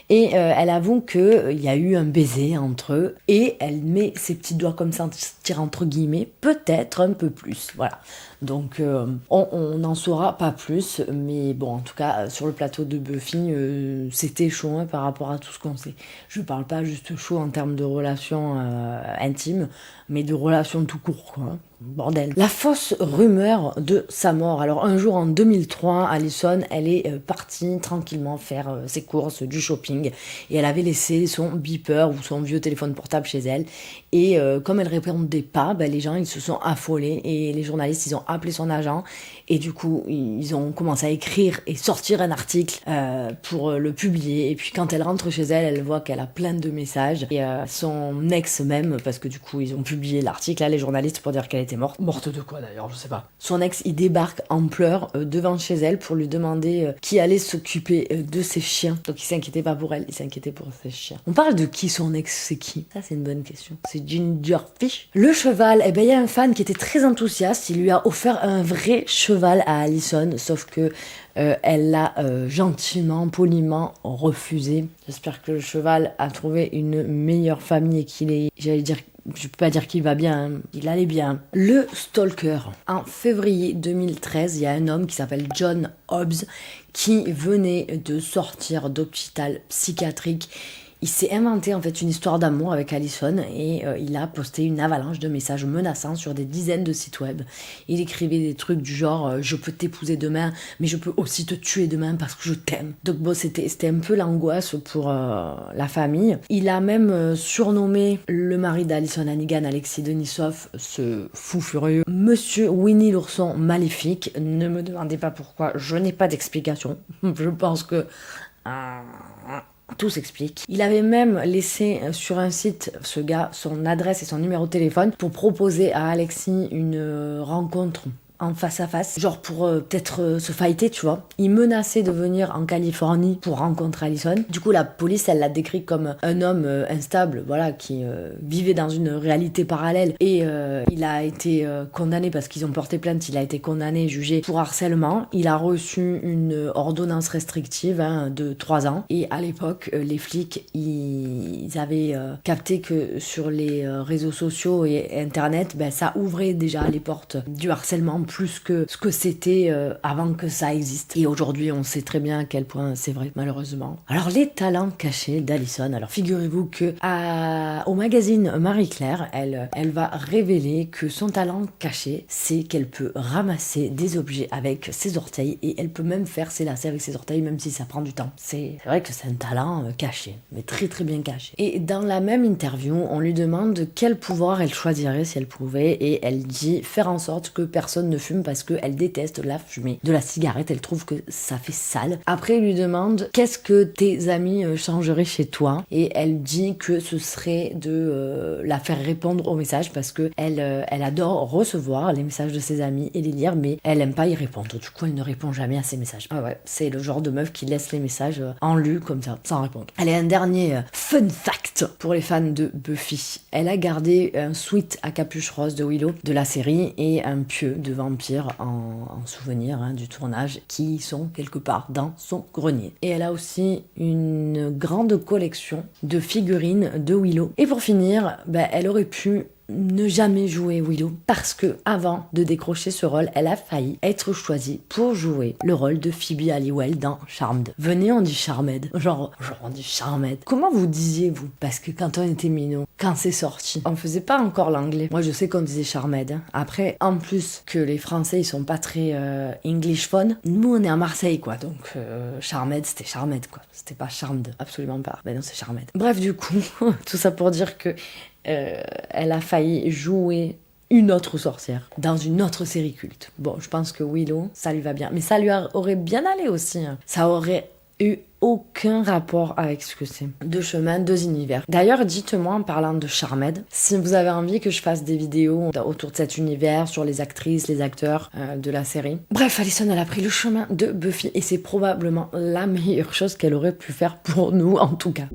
Et elle avoue qu'il y a eu un baiser entre eux, et elle met ses petits doigts comme ça, entre guillemets, peut-être un peu plus, voilà. Donc on n'en saura pas plus, mais bon, en tout cas, sur le plateau de Buffy, c'était chaud hein, par rapport à tout ce qu'on sait. Je parle pas juste chaud en termes de relations intimes, mais de relations tout court, quoi. Bordel. La fausse rumeur de sa mort. Alors un jour en 2003, Allison, elle est partie tranquillement faire ses courses, du shopping, et elle avait laissé son beeper ou son vieux téléphone portable chez elle. Et comme elle répondait pas, les gens ils se sont affolés, et les journalistes ils ont appelé son agent, et du coup ils ont commencé à écrire et sortir un article pour le publier. Et puis quand elle rentre chez elle, elle voit qu'elle a plein de messages, et son ex même, parce que du coup ils ont publié l'article, là, les journalistes, pour dire qu'elle était morte de quoi d'ailleurs, je sais pas. Son ex il débarque en pleurs devant chez elle pour lui demander qui allait s'occuper de ses chiens. Donc il s'inquiétait pas pour elle, il s'inquiétait pour ses chiens. On parle de qui son ex, c'est qui? Ça c'est une bonne question. C'est Ginger Fish. Le cheval, il y a un fan qui était très enthousiaste, il lui a offert un vrai cheval à Allison, sauf que elle l'a gentiment, poliment refusé. J'espère que le cheval a trouvé une meilleure famille et qu'il est, je peux pas dire qu'il va bien, hein. Il allait bien. Le stalker. En février 2013, il y a un homme qui s'appelle John Hobbs qui venait de sortir d'hôpital psychiatrique. Il s'est inventé en fait une histoire d'amour avec Allison, et il a posté une avalanche de messages menaçants sur des dizaines de sites web. Il écrivait des trucs du genre je peux t'épouser demain, mais je peux aussi te tuer demain parce que je t'aime. Donc bon, c'était un peu l'angoisse pour la famille. Il a même surnommé le mari d'Allison Hannigan, Alexis Denisov, ce fou furieux, Monsieur Winnie l'ourson maléfique. Ne me demandez pas pourquoi, je n'ai pas d'explication. Je pense que tout s'explique. Il avait même laissé sur un site, ce gars, son adresse et son numéro de téléphone pour proposer à Alexis une rencontre en face à face, genre pour peut-être se fighter, tu vois. Il menaçait de venir en Californie pour rencontrer Allison. Du coup, la police, elle l'a décrit comme un homme instable, voilà, qui vivait dans une réalité parallèle. Et il a été condamné parce qu'ils ont porté plainte. Il a été condamné, jugé pour harcèlement. Il a reçu une ordonnance restrictive de 3 ans. Et à l'époque, les flics, ils avaient capté que sur les réseaux sociaux et Internet, ça ouvrait déjà les portes du harcèlement plus que ce que c'était avant que ça existe. Et aujourd'hui, on sait très bien à quel point c'est vrai, malheureusement. Alors, les talents cachés d'Allison. Alors, figurez-vous que au magazine Marie-Claire, elle va révéler que son talent caché, c'est qu'elle peut ramasser des objets avec ses orteils, et elle peut même faire ses lacets avec ses orteils, même si ça prend du temps. C'est vrai que c'est un talent caché, mais très très bien caché. Et dans la même interview, on lui demande quel pouvoir elle choisirait si elle pouvait, et elle dit faire en sorte que personne ne fume parce qu'elle déteste la fumée de la cigarette, elle trouve que ça fait sale. Après, il lui demande qu'est-ce que tes amis changeraient chez toi, et elle dit que ce serait de la faire répondre aux messages parce que elle adore recevoir les messages de ses amis et les lire, mais elle aime pas y répondre. Du coup, elle ne répond jamais à ses messages. Ah ouais, c'est le genre de meuf qui laisse les messages en lus comme ça, sans répondre. Elle a un dernier fun fact pour les fans de Buffy. Elle a gardé un sweat à capuche rose de Willow de la série et un pieu de vampire en souvenir du tournage qui sont quelque part dans son grenier. Et elle a aussi une grande collection de figurines de Willow. Et pour finir, elle aurait pu ne jamais jouer Willow parce que avant de décrocher ce rôle, elle a failli être choisie pour jouer le rôle de Phoebe Halliwell dans Charmed. Venez, on dit Charmed. Genre on dit Charmed. Comment vous disiez vous? Parce que quand on était minot, quand c'est sorti, on faisait pas encore l'anglais. Moi je sais qu'on disait Charmed. Après, en plus que les Français ils sont pas très English phone, nous on est à Marseille quoi, donc Charmed c'était Charmed quoi. C'était pas Charmed, absolument pas. Non, c'est Charmed. Bref, du coup, tout ça pour dire que elle a failli jouer une autre sorcière dans une autre série culte. Bon, je pense que Willow, ça lui va bien. Mais ça lui aurait bien allé aussi. Hein. Ça aurait eu aucun rapport avec ce que c'est. Deux chemins, deux univers. D'ailleurs, dites-moi en parlant de Charmed, si vous avez envie que je fasse des vidéos autour de cet univers, sur les actrices, les acteurs de la série. Bref, Allison, elle a pris le chemin de Buffy et c'est probablement la meilleure chose qu'elle aurait pu faire pour nous, en tout cas.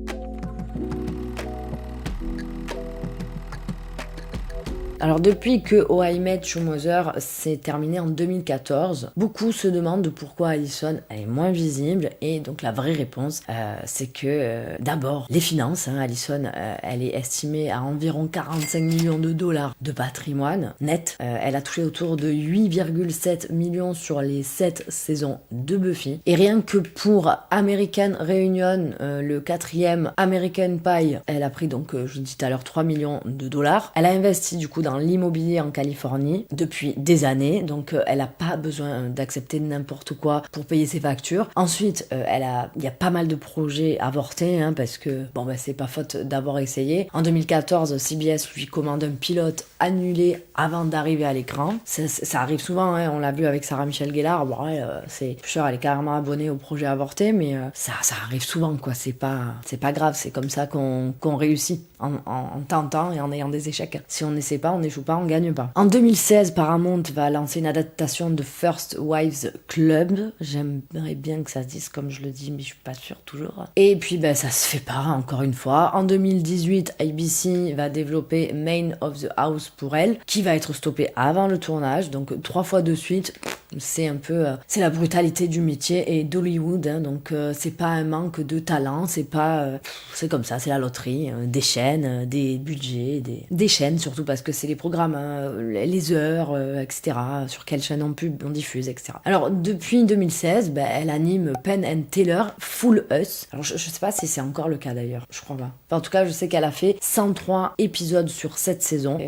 Alors depuis que How I Met Your Mother s'est terminé en 2014, beaucoup se demandent pourquoi Allison est moins visible et donc la vraie réponse c'est que d'abord les finances, hein, Allison elle est estimée à environ 45 millions de dollars de patrimoine net, elle a touché autour de 8,7 millions sur les 7 saisons de Buffy et rien que pour American Reunion, le 4e American Pie, elle a pris donc je dis tout à l'heure 3 millions de dollars, elle a investi du coup dans l'immobilier en Californie depuis des années, donc elle n'a pas besoin d'accepter n'importe quoi pour payer ses factures. Ensuite, il y a pas mal de projets avortés, hein, parce que bon, bah, c'est pas faute d'avoir essayé. En 2014, CBS lui commande un pilote annulé avant d'arriver à l'écran. Ça arrive souvent, hein, on l'a vu avec Sarah Michelle Gellar. Bon, c'est sûr, elle est carrément abonnée au projet avorté, mais ça arrive souvent, quoi. C'est pas grave, c'est comme ça qu'on réussit en tentant et en ayant des échecs. Si on n'essaie pas, on n'échoue pas, on gagne pas. En 2016, Paramount va lancer une adaptation de First Wives Club. J'aimerais bien que ça se dise comme je le dis, mais je suis pas sûre toujours. Et puis ben ça se fait pas, encore une fois. En 2018, ABC va développer Main of the House pour elle, qui va être stoppé avant le tournage, donc 3 fois de suite. C'est un peu c'est la brutalité du métier et d'Hollywood, hein, donc c'est pas un manque de talent, c'est comme ça, c'est la loterie, des chaînes, des budgets, des chaînes surtout parce que c'est les programmes, les heures, etc. Sur quelle chaîne on diffuse, etc. Alors depuis 2016, elle anime Penn and Teller Full Us. Alors je sais pas si c'est encore le cas d'ailleurs, je crois pas. Enfin, en tout cas, je sais qu'elle a fait 103 épisodes sur 7 saisons.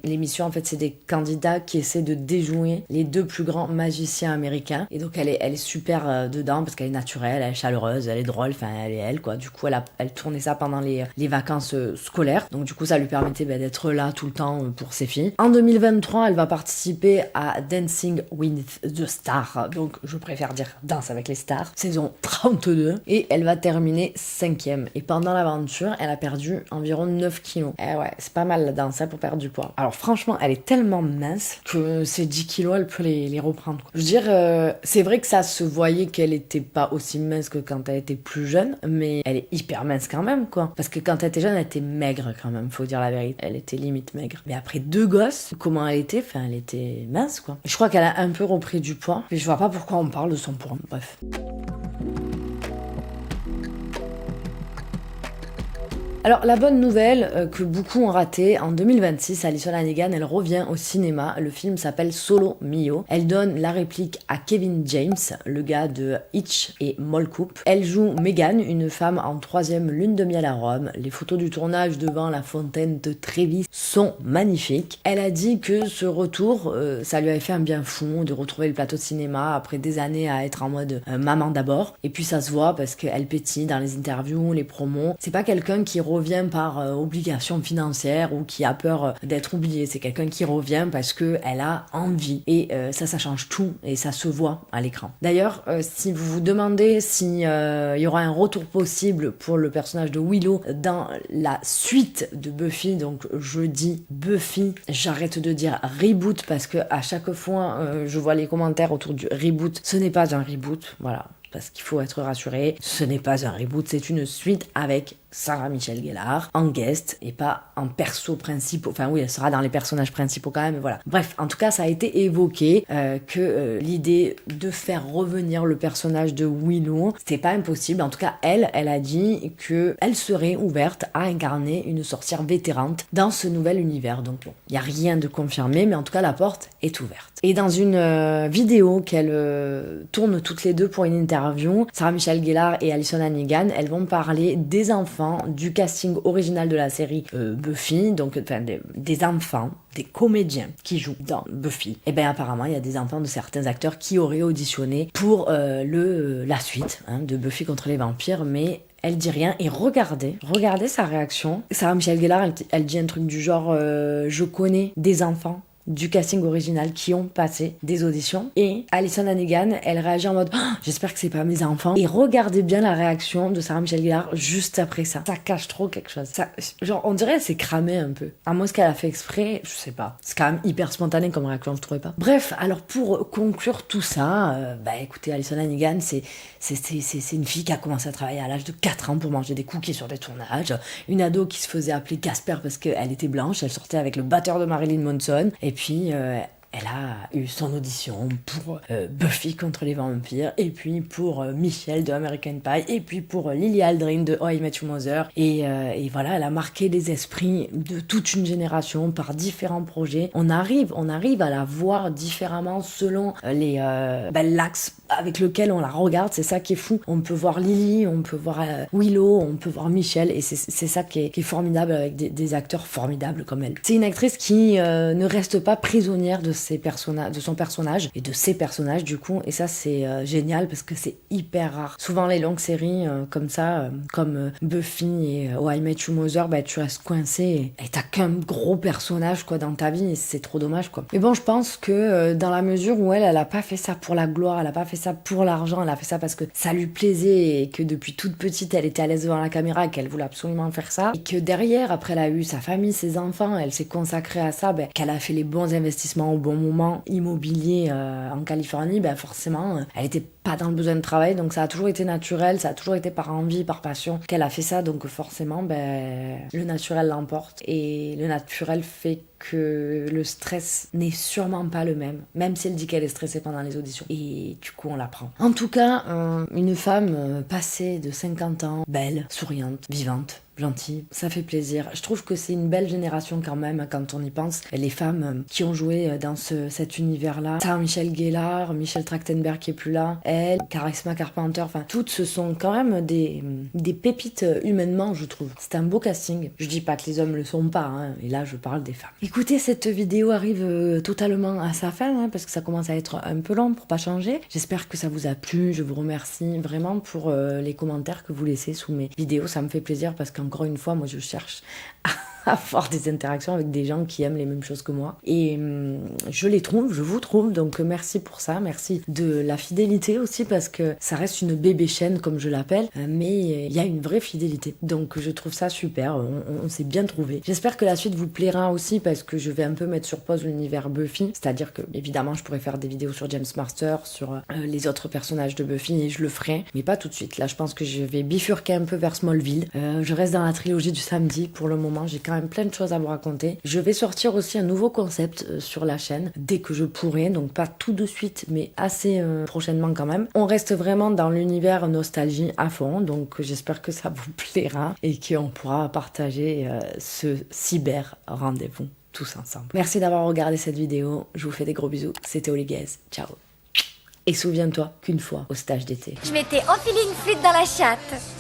L'émission en fait, c'est des candidats qui essaient de déjouer les deux plus grands magiciens américains. Et donc elle est super dedans parce qu'elle est naturelle, elle est chaleureuse, elle est drôle, enfin elle est elle quoi. Du coup elle tournait ça pendant les vacances scolaires. Donc du coup ça lui permettait d'être là tout le temps pour ses filles. En 2023, elle va participer à Dancing with the Stars. Donc je préfère dire Danse avec les stars, saison 32. Et elle va terminer 5e. Et pendant l'aventure, elle a perdu environ 9 kilos. Eh ouais, c'est pas mal la danse pour perdre du poids. Alors franchement, elle est tellement mince que ces 10 kilos, elle peut les reprendre. Je veux dire, c'est vrai que ça se voyait qu'elle était pas aussi mince que quand elle était plus jeune, mais elle est hyper mince quand même, quoi. Parce que quand elle était jeune, elle était maigre quand même, faut dire la vérité. Elle était limite maigre. Mais après 2 gosses, comment elle était? Enfin, elle était mince, quoi. Je crois qu'elle a un peu repris du poids, mais je vois pas pourquoi on parle de son poids. Bref. Alors la bonne nouvelle que beaucoup ont raté, en 2026, Allison Hannigan, elle revient au cinéma. Le film s'appelle Solo Mio. Elle donne la réplique à Kevin James, le gars de Hitch et Mole Coupe. Elle joue Megan, une femme en 3e lune de miel à Rome. Les photos du tournage devant la fontaine de Trevi sont magnifiques. Elle a dit que ce retour, ça lui avait fait un bien fou de retrouver le plateau de cinéma après des années à être en mode maman d'abord. Et puis ça se voit parce qu'elle pétille dans les interviews, les promos. C'est pas quelqu'un qui revient par obligation financière ou qui a peur d'être oublié. C'est quelqu'un qui revient parce que elle a envie. Et ça change tout et ça se voit à l'écran. D'ailleurs, si vous vous demandez s'il y aura un retour possible pour le personnage de Willow dans la suite de Buffy, donc je dis Buffy, j'arrête de dire reboot parce que à chaque fois je vois les commentaires autour du reboot. Ce n'est pas un reboot, voilà. Parce qu'il faut être rassuré, ce n'est pas un reboot, c'est une suite avec Sarah Michelle Gellar en guest et pas en perso principaux. Enfin oui, elle sera dans les personnages principaux quand même, mais voilà. Bref, en tout cas, ça a été évoqué que l'idée de faire revenir le personnage de Willow, c'était pas impossible. En tout cas, elle a dit que elle serait ouverte à incarner une sorcière vétérante dans ce nouvel univers. Donc bon, il y a rien de confirmé, mais en tout cas, la porte est ouverte. Et dans une vidéo qu'elles tournent toutes les deux pour une interview, Sarah Michelle Gellar et Allison Hannigan, elles vont parler des enfants du casting original de la série Buffy, donc enfin des enfants, des comédiens qui jouent dans Buffy. Et bien apparemment il y a des enfants de certains acteurs qui auraient auditionné pour la suite de Buffy contre les vampires, mais elle dit rien et regardez sa réaction. Sarah Michelle Gellar, elle dit un truc du genre je connais des enfants du casting original qui ont passé des auditions. Et Alyson Hannigan, elle réagit en mode oh, j'espère que c'est pas mes enfants. Et regardez bien la réaction de Sarah Michelle Gellar juste après ça. Ça cache trop quelque chose. Ça, genre, on dirait qu'elle s'est cramée un peu. À moins qu'elle a fait exprès, je sais pas. C'est quand même hyper spontané comme réaction, je trouvais pas. Bref, alors pour conclure tout ça, écoutez, Alyson Hannigan, c'est une fille qui a commencé à travailler à l'âge de 4 ans pour manger des cookies sur des tournages. Une ado qui se faisait appeler Casper parce qu'elle était blanche. Elle sortait avec le batteur de Marilyn Manson. Et puis, elle a eu son audition pour Buffy contre les vampires, et puis pour Michelle de American Pie, et puis pour Lily Aldrin de How I Met Your Mother. Et voilà, elle a marqué les esprits de toute une génération par différents projets. On arrive à la voir différemment selon l'axe avec lequel on la regarde. C'est ça qui est fou. On peut voir Lily, on peut voir Willow, on peut voir Michelle, et c'est ça qui est formidable avec des acteurs formidables comme elle. C'est une actrice qui ne reste pas prisonnière de son personnage et de ses personnages du coup, et ça c'est génial parce que c'est hyper rare. Souvent les longues séries comme ça, comme Buffy et How I Met Your Mother, tu restes coincé et t'as qu'un gros personnage quoi dans ta vie, et c'est trop dommage quoi. Mais bon, je pense que dans la mesure où elle a pas fait ça pour la gloire, elle a pas fait ça pour l'argent, elle a fait ça parce que ça lui plaisait et que depuis toute petite elle était à l'aise devant la caméra et qu'elle voulait absolument faire ça, et que derrière, après elle a eu sa famille, ses enfants, elle s'est consacrée à ça, qu'elle a fait les bons investissements au bon moment immobilier en Californie, forcément elle était pas dans le besoin de travail, donc ça a toujours été naturel, ça a toujours été par envie, par passion qu'elle a fait ça, donc forcément le naturel l'emporte, et le naturel fait que le stress n'est sûrement pas le même si elle dit qu'elle est stressée pendant les auditions, et du coup on l'apprend. En tout cas, une femme passée de 50 ans, belle, souriante, vivante, gentille, ça fait plaisir. Je trouve que c'est une belle génération quand même quand on y pense. Les femmes qui ont joué dans cet univers-là, Sarah Michelle Gellar, Michelle Trachtenberg qui est plus là, elle, Charisma Carpenter, enfin toutes ce sont quand même des pépites humainement, je trouve. C'est un beau casting. Je dis pas que les hommes le sont pas, et là je parle des femmes. Écoutez, cette vidéo arrive totalement à sa fin parce que ça commence à être un peu long pour pas changer. J'espère que ça vous a plu. Je vous remercie vraiment pour les commentaires que vous laissez sous mes vidéos. Ça me fait plaisir parce qu'encore une fois, moi je cherche à avoir des interactions avec des gens qui aiment les mêmes choses que moi, et je vous trouve, donc merci pour ça, merci de la fidélité aussi, parce que ça reste une bébé chaîne comme je l'appelle, mais il y a une vraie fidélité, donc je trouve ça super, on s'est bien trouvé. J'espère que la suite vous plaira aussi, parce que je vais un peu mettre sur pause l'univers Buffy, c'est-à-dire que évidemment je pourrais faire des vidéos sur James Master, sur les autres personnages de Buffy, et je le ferai, mais pas tout de suite. Là je pense que je vais bifurquer un peu vers Smallville, je reste dans la trilogie du samedi pour le moment, j'ai quand même plein de choses à vous raconter. Je vais sortir aussi un nouveau concept sur la chaîne dès que je pourrai, donc pas tout de suite mais assez prochainement quand même. On reste vraiment dans l'univers nostalgie à fond, donc j'espère que ça vous plaira et qu'on pourra partager ce cyber rendez-vous tous ensemble. Merci d'avoir regardé cette vidéo, je vous fais des gros bisous, c'était Oli Gaze, ciao. Et souviens-toi qu'une fois au stage d'été, Je m'étais enfilé une flûte dans la chatte.